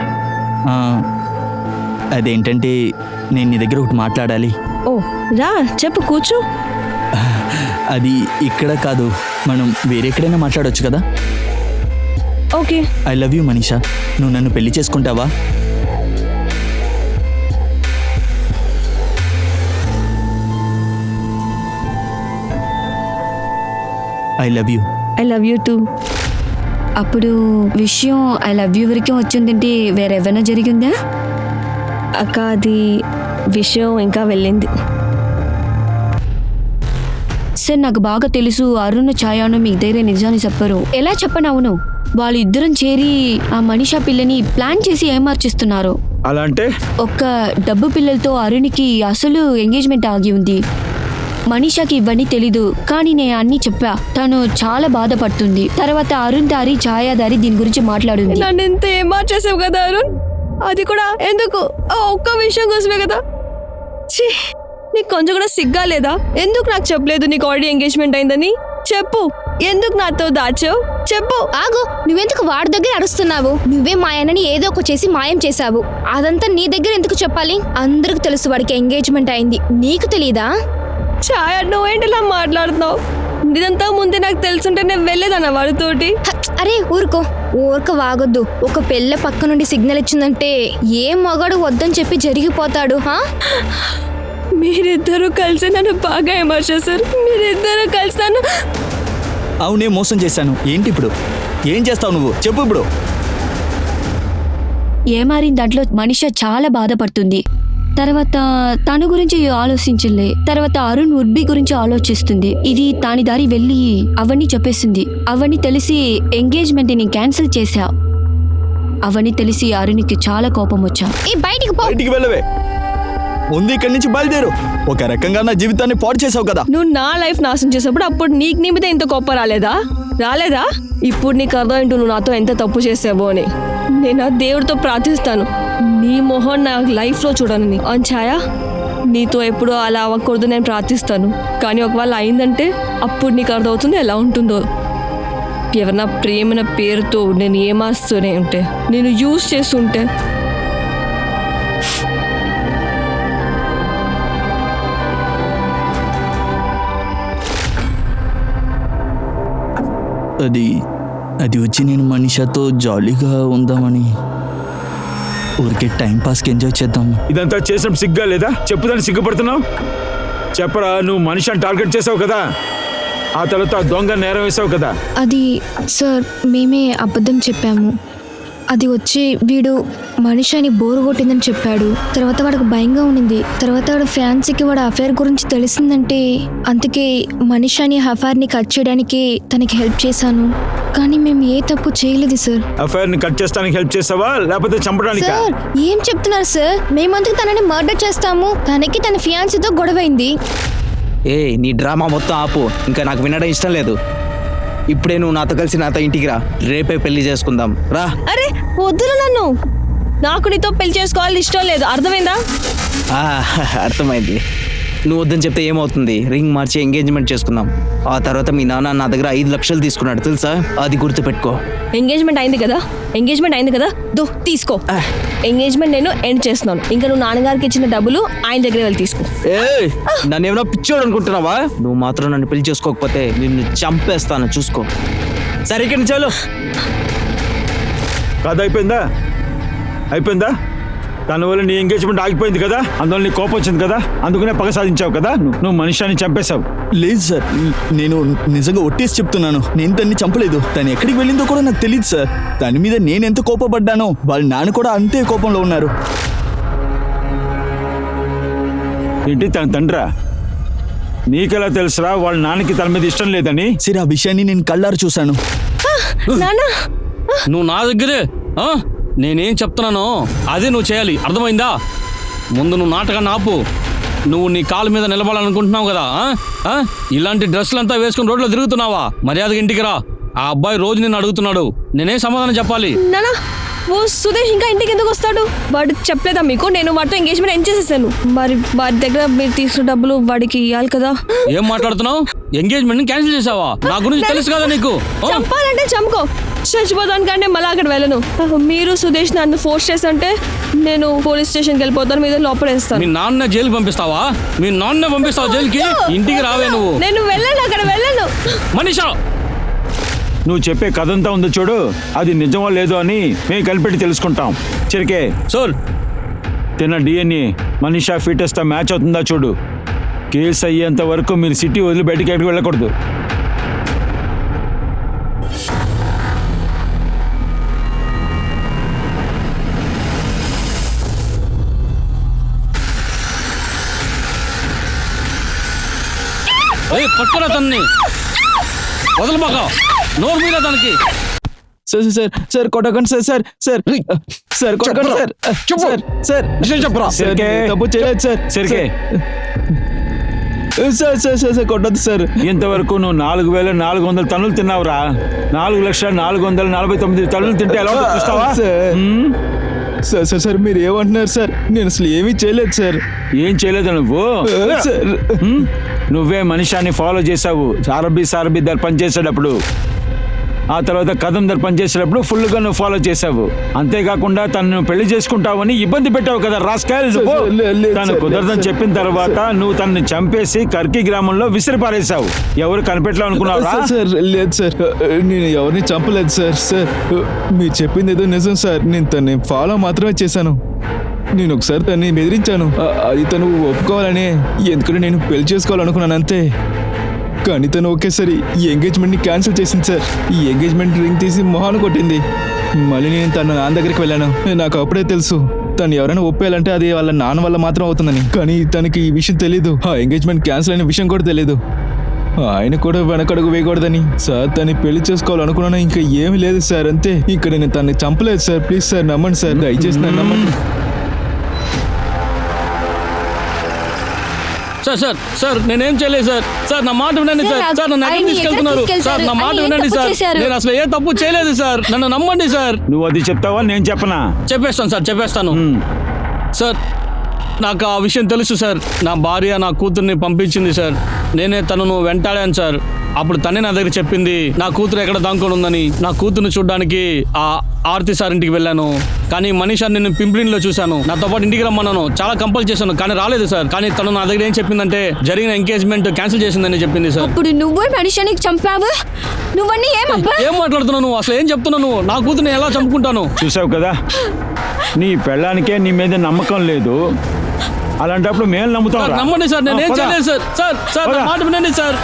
అదేంటంటే నేను నీ దగ్గర ఒకటి మాట్లాడాలి. ఓ రా, చెప్పు, కూర్చో. అది ఇక్కడ కాదు, మనం వేరెక్కడైనా మాట్లాడొచ్చు కదా. Okay. I love you Manisha. నువ్వు నన్ను పెళ్లి చేసుకుంటావా? I love you. I love you two. అప్పుడు విషయం ఐ లవ్ యూ వరకే వచ్చిందంటే వేరేమైనా జరిగిందా? అక్క, అది విషయం ఇంకా వెళ్ళింది. సార్, నాకు బాగా తెలుసు అరుణ్ ఛాయాను మీ దగ్గర నిజాన్ని చెప్పరు. ఎలా చెప్పను? అవును, వాళ్ళిద్దరం చేరి ఆ మనీషా పిల్లని ప్లాన్ చేసి ఏమార్చిస్తున్నారు. అలా అంటే ఒక్క డబ్బు పిల్లలతో అరుణ్కి అసలు ఎంగేజ్మెంట్ ఆగి ఉంది. మనీషాకి ఇవన్నీ తెలీదు, కానీ నేను అన్నీ చెప్పా. తను చాలా బాధపడుతుంది. తర్వాత అరుణ్ దారి ఛాయాదారి దీని గురించి మాట్లాడింది. నన్ను ఎంత ఏం మార్చేసావు కదా అరుణ్, అది కూడా ఎందుకు? ఆ ఒక్క విషయం కోసమే కదా. ఛీ, నీకు కొంచెం కూడా సిగ్గా లేదా? ఎందుకు నాకు చెప్పలేదు నీకు ఆల్రెడీ ఎంగేజ్మెంట్ అయిందని? చెప్పు, ఎందుకు నాతో దాచావు? చెప్పు. ఆగు, నువ్వెందుకు వాడి దగ్గర అరుస్తున్నావు? నువ్వే మాయనని ఏదో ఒక చేసి మాయం చేశావు. అదంతా నీ దగ్గర ఎందుకు చెప్పాలి? అందరికి తెలుసు వాడికి ఎంగేజ్మెంట్ అయింది, నీకు తెలీదా? ఛాయ, నువ్వేంటి ఇలా మాట్లాడుతున్నావు? ఇదంతా ముందే నాకు తెలుసుంటే నేను వెళ్ళేదన్న వాడితోటి. అరే ఊరుకో, ఊరక వాగొద్దు. ఒక పెళ్ళ పక్క నుండి సిగ్నల్ ఇచ్చిందంటే ఏ మగాడు వద్దని చెప్పి జరిగిపోతాడు. మీరిద్దరూ కలిసి నన్ను బాగా విమర్శిస్తారు. మీరిద్దరూ కలిసి నన్ను అవునే మోసం చేశాను. ఏంటి ఇప్పుడు? ఏం చేస్తావు నువ్వు? చెప్పు ఇప్పుడు. ఏమారిన దాంట్లో మనీషా చాలా బాధపడుతుంది. తర్వాత తన గురించి ఆలోచించలే. తర్వాత అరుణ్ ఉర్బి గురించి ఆలోచిస్తుంది. ఇది తాని దారి వెళ్ళి అవన్నీ చెప్పేసింది. అవన్నీ తెలిసి ఎంగేజ్మెంట్ ని క్యాన్సిల్ చేశా. అవన్నీ తెలిసి అరుణ్కి చాలా కోపం వచ్చా. బయటికి పో. బయటికి వెళ్ళవే, ముందు ఇక్కడి నుంచి బయలుదేరు. ఒక రకంగా నా జీవితాన్ని పాడు చేసావు కదా. నువ్వు నా లైఫ్ నాశనం చేసినప్పుడు అప్పుడు నీకు నీ మీద ఇంత కోపం రాలేదా? ఇప్పుడు నీకు అర్థమైంటు నువ్వు నాతో ఎంత తప్పు చేసావో అని. నేను ఆ దేవుడితో ప్రార్థిస్తాను నీ మొహం నా లైఫ్లో చూడనని. ఛాయ, నీతో ఎప్పుడూ అలా అవ్వకూడదు నేను ప్రార్థిస్తాను. కానీ ఒకవేళ అయిందంటే అప్పుడు నీకు అర్థమవుతుంది ఎలా ఉంటుందో. ఎవరన్నా ప్రేమన పేరుతో నేను ఏమాస్తూనే ఉంటే, నేను యూజ్ చేస్తుంటే. అది వచ్చి నేను మనీషాతో జాలీగా ఉందామని, ఊరికే టైంపాస్కి ఎంజాయ్ చేద్దాం. ఇదంతా చేసిన సిగ్గా లేదా? చెప్పుదాన్ని సిగ్గుపడుతున్నావు? చెప్పరా, నువ్వు మనిషిని టార్గెట్ చేసావు కదా, ఆ తర్వాత దొంగ నేరం వేసావు కదా. అది సార్, మేమే అబద్ధం చెప్పాము. అది వచ్చి వీడు మనిషిని బోరు కొట్టిందని చెప్పాడు. తర్వాత వాడికి భయంగా ఉండింది. తర్వాత వాడు ఫ్యాన్సీకి వాడు అఫైర్ గురించి తెలిసిందంటే అందుకే మనిషిని అఫైర్ని కట్ చేయడానికి తనకి హెల్ప్ చేశాను. కానీ మేము ఏ తప్పు చేయలేదు సార్. అఫైర్ ని కట్ చేస్తానికి హెల్ప్ చేసావా లేకపోతే చంపడానికి? సార్ ఏం చెప్తున్నారు సార్? మేమందుకు తనని మర్డర్ చేస్తాము. తనకి తన ఫియాన్సీతో గొడవైంది. నీ డ్రామా మొత్తం ఆపు. ఇంకా నాకు వినడం ఇష్టం లేదు. ఇప్పుడే నువ్వు నాతో కలిసి నాతో ఇంటికి రా. రేపే పెళ్లి చేసుకుందాం రా. అరే వద్దురా నన్ను. నాకు నీతో పెళ్లి చేసుకోవాలని ఇష్టం లేదు, అర్థమైందా? అర్థమైంది. నువ్వు వద్దని చెప్తే ఏమవుతుంది? రింగ్ మార్చి ఎంగేజ్మెంట్ చేసుకుందాం. ఆ తర్వాత మీ నాన్న నా దగ్గర 5 లక్షలు తీసుకున్నాడు తెలుసా? అది గుర్తుపెట్టుకో. ఎంగేజ్మెంట్ అయింది కదా, తీసుకో. ఎంగేజ్మెంట్ నేను ఎండ్ చేస్తున్నాను. ఇంకా నువ్వు నాన్నగారికి ఇచ్చిన డబ్బులు ఆయన దగ్గర వెళ్ళి తీసుకో. నన్ను ఏమైనా పిచ్చోడు అనుకుంటున్నావా? నువ్వు మాత్రం నన్ను పెళ్లి చేసుకోకపోతే నిన్ను చంపేస్తాను, చూసుకో. సరే ఇక్కడి నుంచి చాలు. కథ అయిపోయిందా? తన వల్ల నీ ఎంగేజ్మెంట్ ఆగిపోయింది కదా, అందువల్ల నీ కోపం వచ్చింది కదా, అందుకనే పగ సాధించావు కదా, నువ్వు మనిషిని చంపేశావు. లేదు సార్, నేను నిజంగా ఒట్టేసి చెప్తున్నాను. నేను తన్ని చంపలేదు. తను ఎక్కడికి వెళ్ళిందో కూడా నాకు తెలియదు సార్. దాని మీద నేను ఎంత కోపపడ్డానో వాళ్ళ నాన్న కూడా అంతే కోపంలో ఉన్నారు. ఏంటి తన తండ్రా? నీకెలా తెలుసురా వాళ్ళ నాన్నకి తన మీద ఇష్టం లేదని? సరే, ఆ విషయాన్ని నేను కళ్ళారు చూశాను. నాన్న, నువ్వు నా దగ్గరే నేనేం చెప్తున్నానో అదే నువ్వు చేయాలి, అర్థమైందా? ముందు నువ్వు నాటకాన్ని ఆపు. నువ్వు నీ కాళ్ళ మీద నిలబడాలనుకుంటున్నావు కదా, ఇలాంటి డ్రెస్సులంతా వేసుకుని రోడ్లో తిరుగుతున్నావా? మర్యాదగా ఇంటికి రా. ఆ అబ్బాయి రోజు నిన్ను అడుగుతున్నాడు, నేనేం సమాధానం చెప్పాలి? నానా, ఓ సుదేష్ ఇంకా ఇంటికి ఎందుకు వస్తాడు? వాడు చెప్పలేదా మీకు? నేను వాడితో ఎంగేజ్మెంట్ ఎండ్ చేసేసాను. మరి వాడి దగ్గర మీరు తీసుకున్న డబ్బులు వాడికి ఇవ్వాలి కదా. ఏం మాట్లాడుతున్నావు? ఎంగేజ్మెంట్ ని క్యాన్సిల్ చేసావా? నా గురించి తెలుసు కదా నీకు. చంపాలంటే చంపుకో, చచ్చిపోతాను కానీ మళ్ళీ అక్కడ వెళ్ళను. మీరు సుదేష్ నన్ను ఫోర్స్ చేస్తుంటే నేను పోలీస్ స్టేషన్కి వెళ్ళిపోతాను, మీద లోపడేస్తాను. మీ నాన్న జైలుకి పంపిస్తావా? మీ నాన్న పంపిస్తావా జైలుకి? ఇంటికి రావే నువ్వు. నేను వెళ్ళను, అక్కడ వెళ్ళను. మనీషా, నువ్వు చెప్పే కథంతా ఉందో చూడు, అది నిజమో లేదో అని మేము కలిపెట్టి తెలుసుకుంటాం. చిరికే సార్, తిన్న డిఎన్ఏ మనీషా ఫీటస్తో మ్యాచ్ అవుతుందా చూడు. కేసు అయ్యేంత వరకు మీరు సిటీ వదిలి బయటికి ఎక్కడికి వెళ్ళకూడదు. పట్టుకురా తన్ని, వదలబాక, నోరు మీద దానికి. సార్ సార్ సార్ కొట్టకండి సార్ సార్ సార్ సార్ కొట్టకండి సార్ సార్ సార్ నిజం చెప్పరా సార్ నేను తప్పు చేయలేదు సార్ సరికే సార్ సార్ సార్ సార్ కొట్టద్దు సార్. ఇంతవరకు నువ్వు 4,400 టన్నులు తిన్నావురా. 4,449 టన్నులు తింటే ఎలా ఉంటుందో చూస్తావా? సార్ సార్ సార్ సార్ మీరు ఏమంటున్నారు సార్? నేను అసలు ఏమీ చేయలేదు సార్. ఏం చేయలేదు నువ్వు. సార్ నువ్వే మనిషాన్ని ఫాలో చేసావు. సారభి దగ్గర పనిచేసేటప్పుడు, ఆ తర్వాత కదం దగ్గర పనిచేసేటప్పుడు ఫుల్గా నువ్వు ఫాలో చేసావు. అంతేకాకుండా తను పెళ్లి చేసుకుంటావని ఇబ్బంది పెట్టావు కదా రాస్కల్. తను కుదరదని చెప్పిన తర్వాత నువ్వు తనని చంపేసి కర్కి గ్రామంలో విసిరిపారేసావు. ఎవరు కనిపెట్టలేవు అనుకున్నావా? సార్ లేదు సార్, నేను ఎవరిని చంపలేదు సార్. సార్ మీరు చెప్పింది ఏదో నిజం సార్. నేను తన్ని ఫాలో మాత్రమే చేశాను. నేను ఒకసారి తన్ని బెదిరించాను. అది తను ఒప్పుకోవాలని, ఎందుకంటే నేను పెళ్లి చేసుకోవాలనుకున్నాను అంతే. కానీ తను ఒకేసారి ఈ ఎంగేజ్మెంట్ని క్యాన్సిల్ చేసింది సార్. ఈ ఎంగేజ్మెంట్ రింగ్ తీసి మొహాన్ని కొట్టింది. మళ్ళీ నేను తన నాన్న దగ్గరికి వెళ్ళాను. నాకు అప్పుడే తెలుసు తను ఎవరైనా ఒప్పేయాలంటే అది వాళ్ళ నాన్న వల్ల మాత్రం అవుతుందని. కానీ తనకి ఈ విషయం తెలీదు, ఆ ఎంగేజ్మెంట్ క్యాన్సిల్ అయిన విషయం కూడా తెలీదు. ఆయన కూడా వెనకడుగు వేయకూడదని. సార్ తను పెళ్లి చేసుకోవాలనుకున్నాను, ఇంకా ఏమీ లేదు సార్, అంతే. ఇక్కడ నేను తనని చంపలేదు సార్. ప్లీజ్ సార్ నమ్మండి సార్, దయచేసి నన్ను నమ్మండి. సార్ సార్ సార్ నేనేం చేయలేదు సార్. సార్ నా మాట వినండి సార్. సార్ నన్ను ఎక్కడ తీసుకెళ్తున్నారు సార్? నా మాట వినండి సార్. నేను అసలు ఏ తప్పు చేయలేదు సార్. నన్ను నమ్మండి సార్. నువ్వు అది చెప్తావా నేను చెప్పనా? చెప్పేస్తాను సార్, చెప్పేస్తాను సార్. నాకు ఆ విషయం తెలుసు సార్. నా భార్య నా కూతుర్ని పంపించింది సార్. నేనే తనను వెంటాడాను సార్. అప్పుడు తనే నా దగ్గర చెప్పింది నా కూతురు ఎక్కడ దాంకొని ఉందని. నా కూతుర్ని చూడడానికి ఆ ఆర్తి సార్ ఇంటికి వెళ్ళాను. కానీ మనీషా నేను పింప్లిన్లో చూశాను. నాతో పాటు ఇంటికి రమ్మన్నాను, చాలా కంపల్ చేశాను, కానీ రాలేదు సార్. కానీ తను నా దగ్గర ఏం చెప్పిందంటే జరిగిన ఎంగేజ్మెంట్ క్యాన్సిల్ చేసిందని చెప్పింది సార్. ఇప్పుడు నువ్వే మనిషిని చంపావు. నువ్వన్నీ ఏం మాట్లాడుతున్నావు నువ్వు? అసలు ఏం చెప్తున్నావు నువ్వు? నా కూతుర్ని ఎలా చంపుకుంటాను? చూసావు కదా, నీ పెళ్ళానికే నీ మీద నమ్మకం లేదు. అలాంటప్పుడు మేము నమ్ముతాం. నమ్మండి సార్, నేనేం చేయలేదు సార్. సార్ సార్ నా మాట వినండి సార్.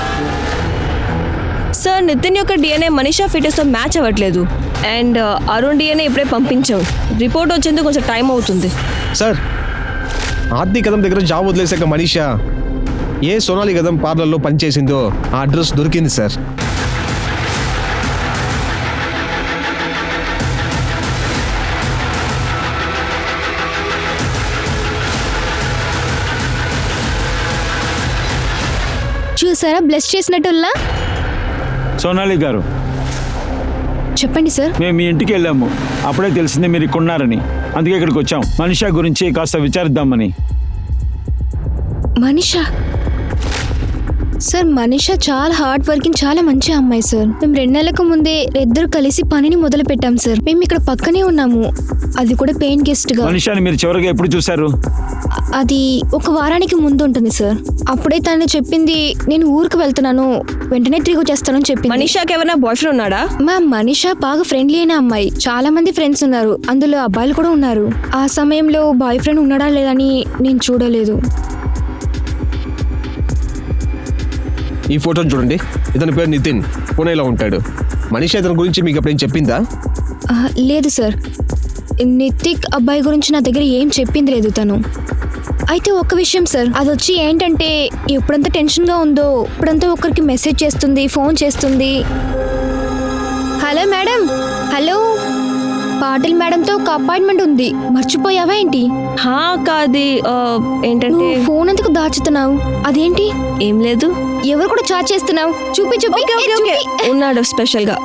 సార్ నితిన్ యొక్క డిఎన్ఏ మనీషా ఫిటెస్తో మ్యాచ్ అవ్వట్లేదు. అండ్ అరుణ్ డిఎన్ఏ ఇప్పుడే పంపించాం. రిపోర్ట్ వచ్చేందుకు కొంచెం టైం అవుతుంది. సార్ ఆర్తి కదం దగ్గర జాబ్ వదిలేసాక మనీషా ఏ సోనాలి కదం పార్లర్లో పనిచేసిందో ఆ అడ్రస్ దొరికింది సార్. చూసారా బ్లెస్ చేసినట్టుల్లా? సోనాలి గారు, చెప్పండి సార్. మేము మీ ఇంటికి వెళ్ళాము. అప్పుడే తెలిసింది మీరు ఇక్కడ ఉన్నారని. అందుకే ఇక్కడికి వచ్చాం. మనీషా గురించి కాస్త విచారిద్దామని. మనీషా సార్, మనీషా చాలా హార్డ్ వర్కింగ్, చాలా మంచి అమ్మాయి సార్. మేము 2 నెలలకు ముందే ఇద్దరు కలిసి పనిని మొదలు పెట్టాం సార్. మేము ఇక్కడ పక్కనే ఉన్నాము, అది కూడా పెయిన్ గెస్ట్ గా. మనీషాని మీరు చివరిగా ఎప్పుడు చూశారు? అది 1 వారానికి ముందు ఉంటుంది సార్. అప్పుడే తను చెప్పింది నేను ఊరికి వెళ్తున్నాను, వెంటనే తిరిగి వచ్చేస్తానని చెప్పింది. మనీషాకి ఎవరైనా బాయ్ ఫ్రెండ్ ఉన్నాడా? మ్యామ్, మనీషా బాగా ఫ్రెండ్లీ అయిన అమ్మాయి. చాలా మంది ఫ్రెండ్స్ ఉన్నారు, అందులో అబ్బాయిలు కూడా ఉన్నారు. ఆ సమయంలో బాయ్ ఫ్రెండ్ ఉన్నాడా లేదని నేను చూడలేదు. ఈ ఫోటోని చూడండి. ఇతని పేరు నితిన్, పుణేలో ఉంటాడు. మనీషా ఇతని గురించి మీకు ఎప్పుడేం చెప్పిందా? లేదు సార్, నితిక్ అబ్బాయి గురించి నా దగ్గర ఏం చెప్పింది లేదు తను. అయితే ఒక విషయం సార్, అది వచ్చి ఏంటంటే ఎప్పుడంతా టెన్షన్గా ఉందో ఇప్పుడంతా ఒకరికి మెసేజ్ చేస్తుంది, ఫోన్ చేస్తుంది. హలో మేడం, హలో, పాటిల్ మేడంతో ఒక అపాయింట్మెంట్ ఉంది, మర్చిపోయావా ఏంటి? కాదు, ఏంటంటే ఫోన్ ఎందుకు దాచుతున్నావు? అదేంటి? ఏం లేదు. ఎవరు కూడా చాట్ చేస్తున్నావు? చూపి ఉన్నాడు స్పెషల్ గా.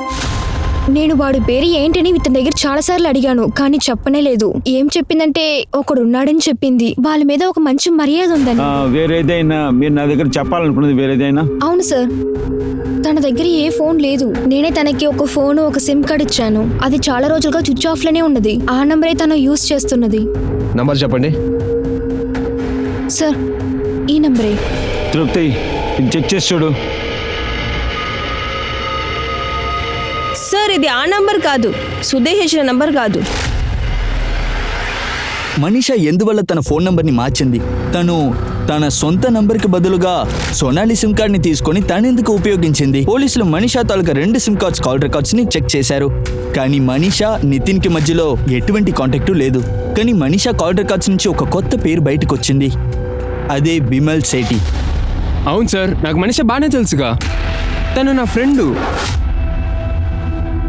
నేను వాడి పేరు ఏంటని ఇతని దగ్గర చాలా సార్లు అడిగాను, కానీ చెప్పనే లేదు. ఏం చెప్పిందంటే ఒకడు ఉన్నాడని చెప్పింది. వాళ్ళ మీద ఒక మంచి మర్యాద ఉందని. వేరేదైనా మీరు నా దగ్గర చెప్పాలనుకున్నది వేరేదైనా? అవును సార్, తన దగ్గర ఏ ఫోన్ లేదు. నేనే తనకి ఒక ఫోన్, ఒక సిమ్ కార్డ్ ఇచ్చాను. అది చాలా రోజులుగా స్విచ్ ఆఫ్ లోనే ఉన్నది. ఆ నంబరే తను యూజ్ చేస్తున్నది. నంబర్ చెప్పండి సార్. ఈ నంబరే. తృప్తి, ఇది చెక్ చేసి చూడు. సార్ ఇది ఆ నంబర్ కాదు, సుదేష్ ఇచ్చిన నంబర్ కాదు. మనీషా ఎందువల్ల తన ఫోన్ నంబర్ని మార్చింది? తను తన సొంత నంబర్కి బదులుగా సోనాలి సిమ్ కార్డ్ని తీసుకొని తనెందుకు ఉపయోగించింది? పోలీసులు మనీషా తాలూకా 2 సిమ్ కార్డ్స్ కాల్ రికార్డ్స్ని చెక్ చేశారు. కానీ మనీషా నితిన్కి మధ్యలో ఎటువంటి కాంటాక్టు లేదు. కానీ మనీషా కాల్ రికార్డ్స్ నుంచి ఒక కొత్త పేరు బయటకు వచ్చింది. అదే బిమల్ సేఠి. అవును సార్, నాకు మనీషా బాగానే తెలుసుగా. తను నా ఫ్రెండు.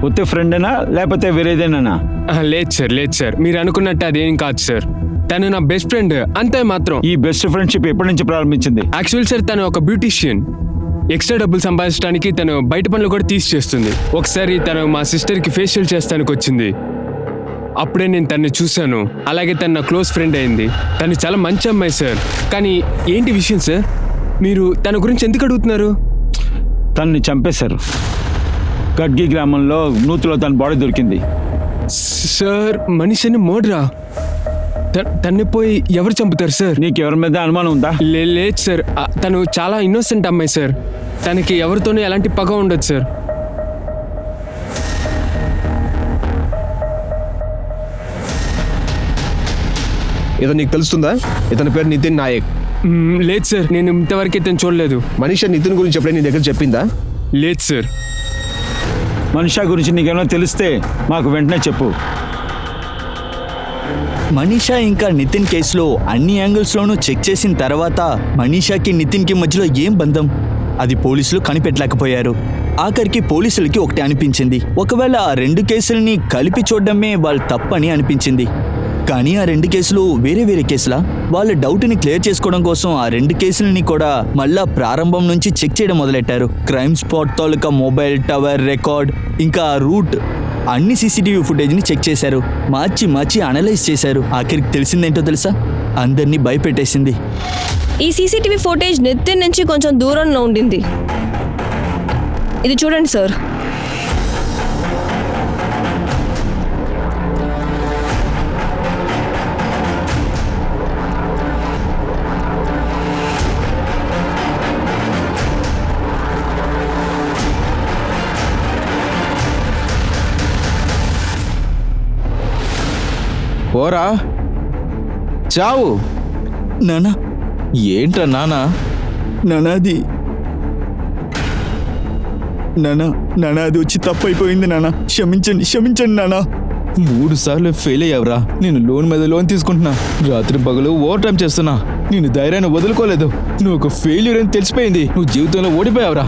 ఉత్తే ఫ్రెండేనా లేకపోతే వేరేదేనా? లేదు సార్ మీరు అనుకున్నట్టు అదేం కాదు సార్. తను నా బెస్ట్ ఫ్రెండ్ అంతే మాత్రం. ఈ బెస్ట్ ఫ్రెండ్షిప్ ఎప్పటి నుంచి ప్రారంభించింది? యాక్చువల్ సార్ తను ఒక బ్యూటీషియన్. ఎక్స్ట్రా డబ్బులు సంపాదించడానికి తను బయట పనులు కూడా తీసి చేస్తుంది. ఒకసారి తను మా సిస్టర్కి ఫేషియల్ చేస్తానికి వచ్చింది. అప్పుడే నేను తన్ని చూశాను. అలాగే తను నా క్లోజ్ ఫ్రెండ్ అయింది. తను చాలా మంచి అమ్మాయి సార్. కానీ ఏంటి విషయం సార్, మీరు తన గురించి ఎందుకు అడుగుతున్నారు? తనని చంపేశారు. గడ్గి గ్రామంలో నూతులో తన బాడీ దొరికింది. సార్ మనిషిని మోడరా? తన్ని పోయి ఎవరు చంపుతారు సార్? నీకు ఎవరి మీద అనుమానం ఉందా? లేదు సార్, తను చాలా ఇన్నోసెంట్ అమ్మాయి సార్. తనకి ఎవరితోనూ ఎలాంటి పగ ఉండదు సార్. ఇతను నీకు తెలుస్తుందా? ఇతని పేరు నితిన్ నాయక్. లేదు సార్, నేను ఇంతవరకు ఇతను చూడలేదు. మనీషా నితిన్ గురించి ఎప్పుడైనా నీ దగ్గర చెప్పిందా? లేదు సార్. మనీషా గురించి నీకేమైనా తెలిస్తే మాకు వెంటనే చెప్పు. మనీషా ఇంకా నితిన్ కేసులో అన్ని యాంగిల్స్లోనూ చెక్ చేసిన తర్వాత మనీషాకి నితిన్కి మధ్యలో ఏం బంధం అది పోలీసులు కనిపెట్టలేకపోయారు. ఆఖరికి పోలీసులకి ఒకటి అనిపించింది, ఒకవేళ ఆ రెండు కేసుల్ని కలిపి చూడడమే వాళ్ళ తప్పని అనిపించింది. కానీ ఆ రెండు కేసులు వేరే వేరే కేసులా? వాళ్ళ డౌట్ని క్లియర్ చేసుకోవడం కోసం ఆ రెండు కేసులని కూడా మళ్ళా ప్రారంభం నుంచి చెక్ చేయడం మొదలెట్టారు. క్రైమ్ స్పాట్ తాలూకా మొబైల్ టవర్ రికార్డ్ ఇంకా రూట్ అన్ని సీసీటీవీ ఫుటేజ్ని చెక్ చేశారు. మార్చి అనలైజ్ చేశారు. ఆఖరికి తెలిసిందేంటో తెలుసా? అందరినీ భయపెట్టేసింది. ఈ సీసీటీవీ ఫుటేజ్ నితిన్ నుంచి కొంచెం దూరంలో ఉండింది. ఇది చూడండి సార్. పోరా చావు. నానా ఏంట్రా నానా? నానాది అది వచ్చి తప్పైపోయింది నానా. క్షమించండి నానా. 3 సార్లు ఫెయిల్ అయ్యావురా. నేను లోన్ మీద లోన్ తీసుకుంటున్నా, రాత్రి పగలు ఓవర్ టైం చేస్తున్నా. నేను ధైర్యాన్ని వదులుకోలేదు. నువ్వు ఒక ఫెయిల్యూర్ అని తెలిసిపోయింది. నువ్వు జీవితంలో ఓడిపోయావురా.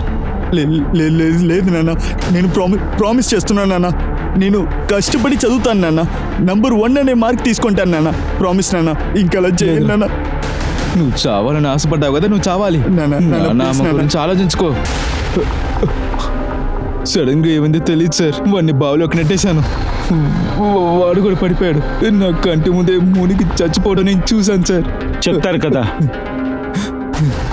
లేదు నాన్న, నేను ప్రామిస్ చేస్తున్నాను నాన్న. నేను కష్టపడి చదువుతాను నాన్న. నంబర్ 1 అనే మార్క్ తీసుకుంటాను నాన్న. ప్రామిస్ నాన్న, ఇంకలా చేయను నాన్న. నువ్వు చావాలని ఆశపడ్డావు కదా, నువ్వు చావాలి. నాన్న గురించి ఆలోచించుకో. సడన్ గా ఏమైందో తెలియదు సార్. వాడిని బావిలోకి నెట్టేశాను. వాడు కూడా పడిపోయాడు. నా కంటి ముందే మునికి చచ్చిపోవడం నేను చూశాను సార్. చెప్తారు కదా,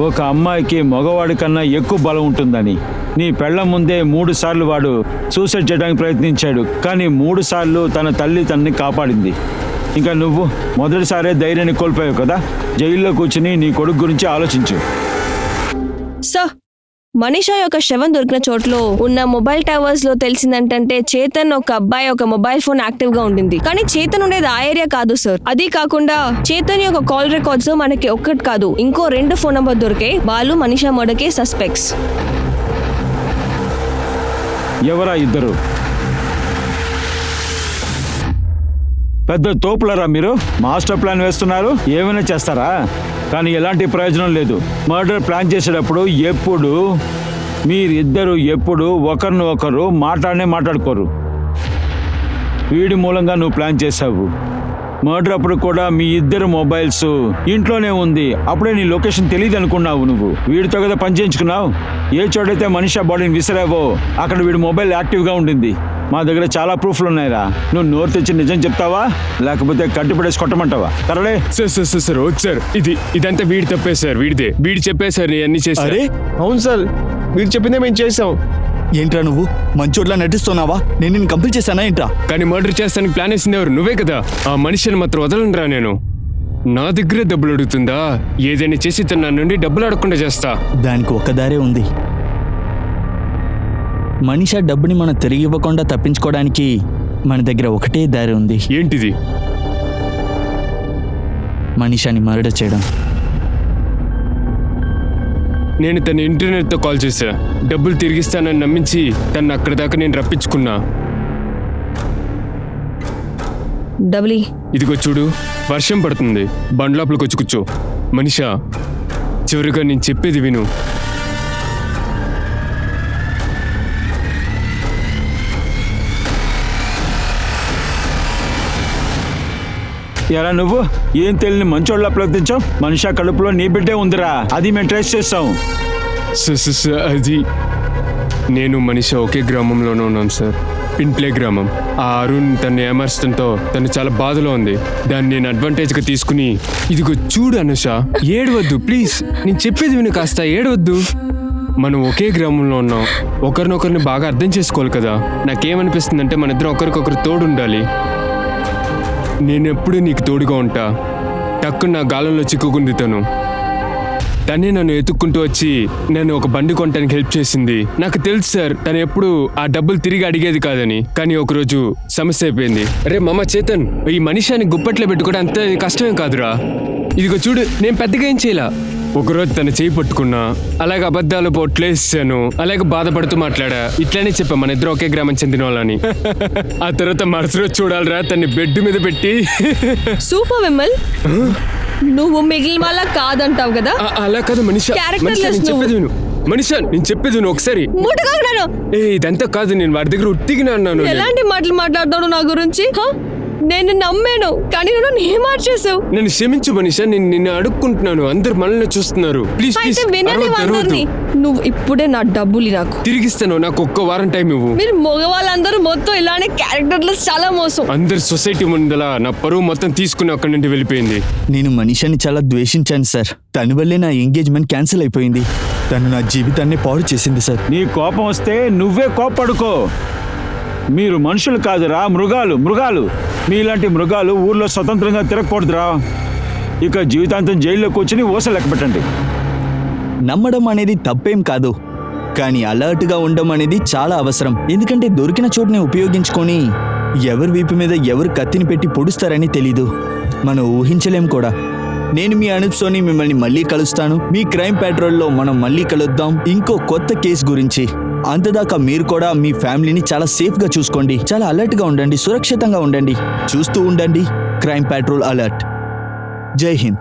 ఒక అమ్మాయికి మగవాడి కన్నా ఎక్కువ బలం ఉంటుందని. నీ పెళ్ళ ముందే 3 సార్లు వాడు సూసైడ్ చేయడానికి ప్రయత్నించాడు. కానీ 3 సార్లు తన తల్లి తనని కాపాడింది. ఇంకా నువ్వు మొదటిసారే ధైర్యాన్ని కోల్పోయావు కదా. జైల్లో కూర్చుని నీ కొడుకు గురించి ఆలోచించు. సార్, మనీషా యొక్క శవం దొరికిన చోట్లో ఉన్న మొబైల్ టవర్స్ లో తెలిసిందంటే చేతన్ ఒక అబ్బాయి ఒక మొబైల్ ఫోన్ యాక్టివ్ గా ఉండింది. కానీ చేతన్ ఉండేది ఆ ఏరియా కాదు సార్. అది కాకుండా చేతన్ యొక్క కాల్ రికార్డ్స్ మనకి ఒక్కటి కాదు, ఇంకో 2 ఫోన్ నంబర్ దొరికే. వాళ్ళు మనీషా మర్డర్కే సస్పెక్ట్స్. ఎవరా ఇద్దరు? పెద్ద తోపులరా మీరు? మాస్టర్ ప్లాన్ వేస్తున్నారు, ఏమైనా చేస్తారా? కానీ ఎలాంటి ప్రయోజనం లేదు. మర్డర్ ప్లాన్ చేసేటప్పుడు ఎప్పుడు మీరిద్దరు ఒకరిని ఒకరు మాట్లాడుకోరు. వీడి మూలంగా నువ్వు ప్లాన్ చేసావు. మర్డర్ అప్పుడు కూడా మీ ఇద్దరు మొబైల్స్ ఇంట్లోనే ఉంది. అప్పుడే నీ లొకేషన్ తెలియదు అనుకున్నావు. నువ్వు వీడితో కదా పని చేయించుకున్నావు. ఏ చోటైతే మనీషా బాడీని విసిరావో అక్కడ వీడి మొబైల్ యాక్టివ్గా ఉండింది. మా దగ్గర చాలా ప్రూఫ్లు ఉన్నాయిరా. నువ్వు నోరు తెచ్చి నిజం చెప్తావా లేకపోతే కట్టిపడేసి కొట్టమంటావా? కరడే సార్ ఇదంతా వీడి తప్పే సార్. వీడి చెప్పేశారు అన్ని చేశారు. అవును సార్, వీడు చెప్పిందే మేము చేసాం. ఏంట్రా నువ్వు మంచోట్లా నటిస్తున్నావా? నేను నిన్ను కంప్లీట్ చేశానా ఏంట్రా? కానీ మర్డర్ చేస్తానికి ప్లాన్ వేసింది ఎవరు? నువ్వే కదా. ఆ మనిషిని మాత్రం వదలనురా. నేను నా దగ్గరే డబ్బులు అడుగుతుందా? ఏదైనా చేసి తన నా నుండి డబ్బులు అడగకుండా చేస్తా. దానికి ఒక దారే ఉంది. మనీషా డబ్బుని మనం తిరిగి ఇవ్వకుండా తప్పించుకోవడానికి మన దగ్గర ఒకటే దారి ఉంది. ఏంటిది? మనీషాని మర్డర్ చేయడం. నేను తన ఇంటర్నెట్తో కాల్ చేశా. డబ్బులు తిరిగిస్తానని నమ్మించి తను అక్కడ దాకా నేను రప్పించుకున్నా. డబ్లీ, ఇదిగో చూడు, వర్షం పడుతుంది. బండ్లాపులకు వచ్చి కూర్చో. మనీషా, చివరిగా నేను చెప్పేది విను. ఎలా నువ్వు ఏం తెలియని మంచోళ్ళ ప్రవర్తించావు? మనిషి కడుపులో నీ బిడ్డే ఉందిరా, అది మేము ట్రేస్ చేస్తాం. సార్ అది నేను మనిషి ఒకే గ్రామంలోనే ఉన్నాం సార్, పింప్లే గ్రామం. ఆ అరుణ్ తను ఏమర్చడంతో తను చాలా బాధలో ఉంది. దాన్ని నేను అడ్వాంటేజ్గా తీసుకుని ఇదిగో చూడు అనుష, ఏడవద్దు ప్లీజ్, నేను చెప్పేది విను, కాస్త ఏడవద్దు. మనం ఒకే గ్రామంలో ఉన్నాం, ఒకరినొకరిని బాగా అర్థం చేసుకోవాలి కదా. నాకేమనిపిస్తుందంటే మన ఇద్దరం ఒకరికొకరు తోడు ఉండాలి. నేను ఎప్పుడూ నీకు తోడుగా ఉంటా. టక్కున నా గాలంలో చిక్కుకుంది తనే నన్ను ఎత్తుక్కుంటూ వచ్చి నన్ను ఒక బండి కొనడానికి హెల్ప్ చేసింది. నాకు తెలుసు సార్ తను ఎప్పుడు ఆ డబ్బులు తిరిగి అడిగేది కాదని, కానీ ఒకరోజు సమస్య అయిపోయింది. అరే మామ చేతన్, ఈ మనిషిని గుప్పట్లో పెట్టుకోవడం అంత కష్టమేం కాదురా. ఇదిగో చూడు, నేను పెద్దగా ఏం చేయాల. ఒకరోజు తను చేయి పట్టుకున్నా, అలాగే అబద్ధాలు పొట్లేసాను, అలాగే బాధపడుతూ మాట్లాడా. ఇట్లానే చెప్పా మన ఇద్దరు ఒకే గ్రామం చెందిన వాళ్ళని. ఆ తర్వాత మరుసటి చూడాలరా తన్ని బెడ్ మీద పెట్టి. సూపర్ విమల్, నువ్వు మిగిలిన వాళ్ళ కాదంటావు కదా. అలా కాదు మనిషా, Characterless నేను చెప్పేది విను. మనిషా నేను చెప్పేది విను ఒకసారి. ఇదంతా కాదు, నేను వాడి దగ్గర ఉట్టిగినా అన్నాను. ఎలాంటి మాటలు మాట్లాడతావు నా గురించి? నేను నమ్మాను, కానీ నువ్వు నీ మార్చేసావు. నేను క్షమించు మనిషా, నేను నిన్ను అడుక్కుంటున్నాను. అందరు మనల్ని చూస్తున్నారు. ప్లీజ్ అయితే వినండి అందరినీ. నువ్వు ఇప్పుడే నా డబ్బులు నాకు తిరిగిస్తాను. నాకు ఒక్క వారం టైం ఇవ్వు. మీరు మగవాళ్ళందరూ మొత్తం ఇలానే క్యారెక్టర్లెస్, చాలా మోసం. అందరు సొసైటీ ముందల నా పరువు మొత్తం తీసుకుని అక్కడి నుండి వెళ్ళిపోయింది. నేను మనిషిని చాలా ద్వేషించాను సార్. తన వల్లే నా ఎంగేజ్మెంట్ క్యాన్సిల్ అయిపోయింది. తను నా జీవితాన్ని పాడు చేసింది సార్. నీ కోపం వస్తే నువ్వే కోపడుకో. మీరు మనుషులు కాదురా, మృగాలు. మీలాంటి మృగాలు ఊర్లో స్వతంత్రంగా తిరగకూడదురా. ఇక జీవితాంతం జైల్లో కూర్చుని ఊస లెక్క పెట్టండి. నమ్మడం అనేది తప్పేం కాదు, కానీ అలర్ట్గా ఉండడం అనేది చాలా అవసరం. ఎందుకంటే దొరికిన చోటుని ఉపయోగించుకొని ఎవరి వీపు మీద ఎవరు కత్తిని పెట్టి పొడుస్తారని తెలీదు. మనం ఊహించలేం కూడా. నేను మీ అనూప్ సోని మిమ్మల్ని మళ్ళీ కలుస్తాను. మీ క్రైమ్ పెట్రోల్లో మనం మళ్ళీ కలుద్దాం ఇంకో కొత్త కేసు గురించి. అంతదాకా మీరు కూడా మీ ఫ్యామిలీని చాలా సేఫ్గా చూసుకోండి, చాలా అలర్ట్గా ఉండండి, సురక్షితంగా ఉండండి. చూస్తూ ఉండండి క్రైమ్ పెట్రోల్ అలర్ట్. జై హింద్.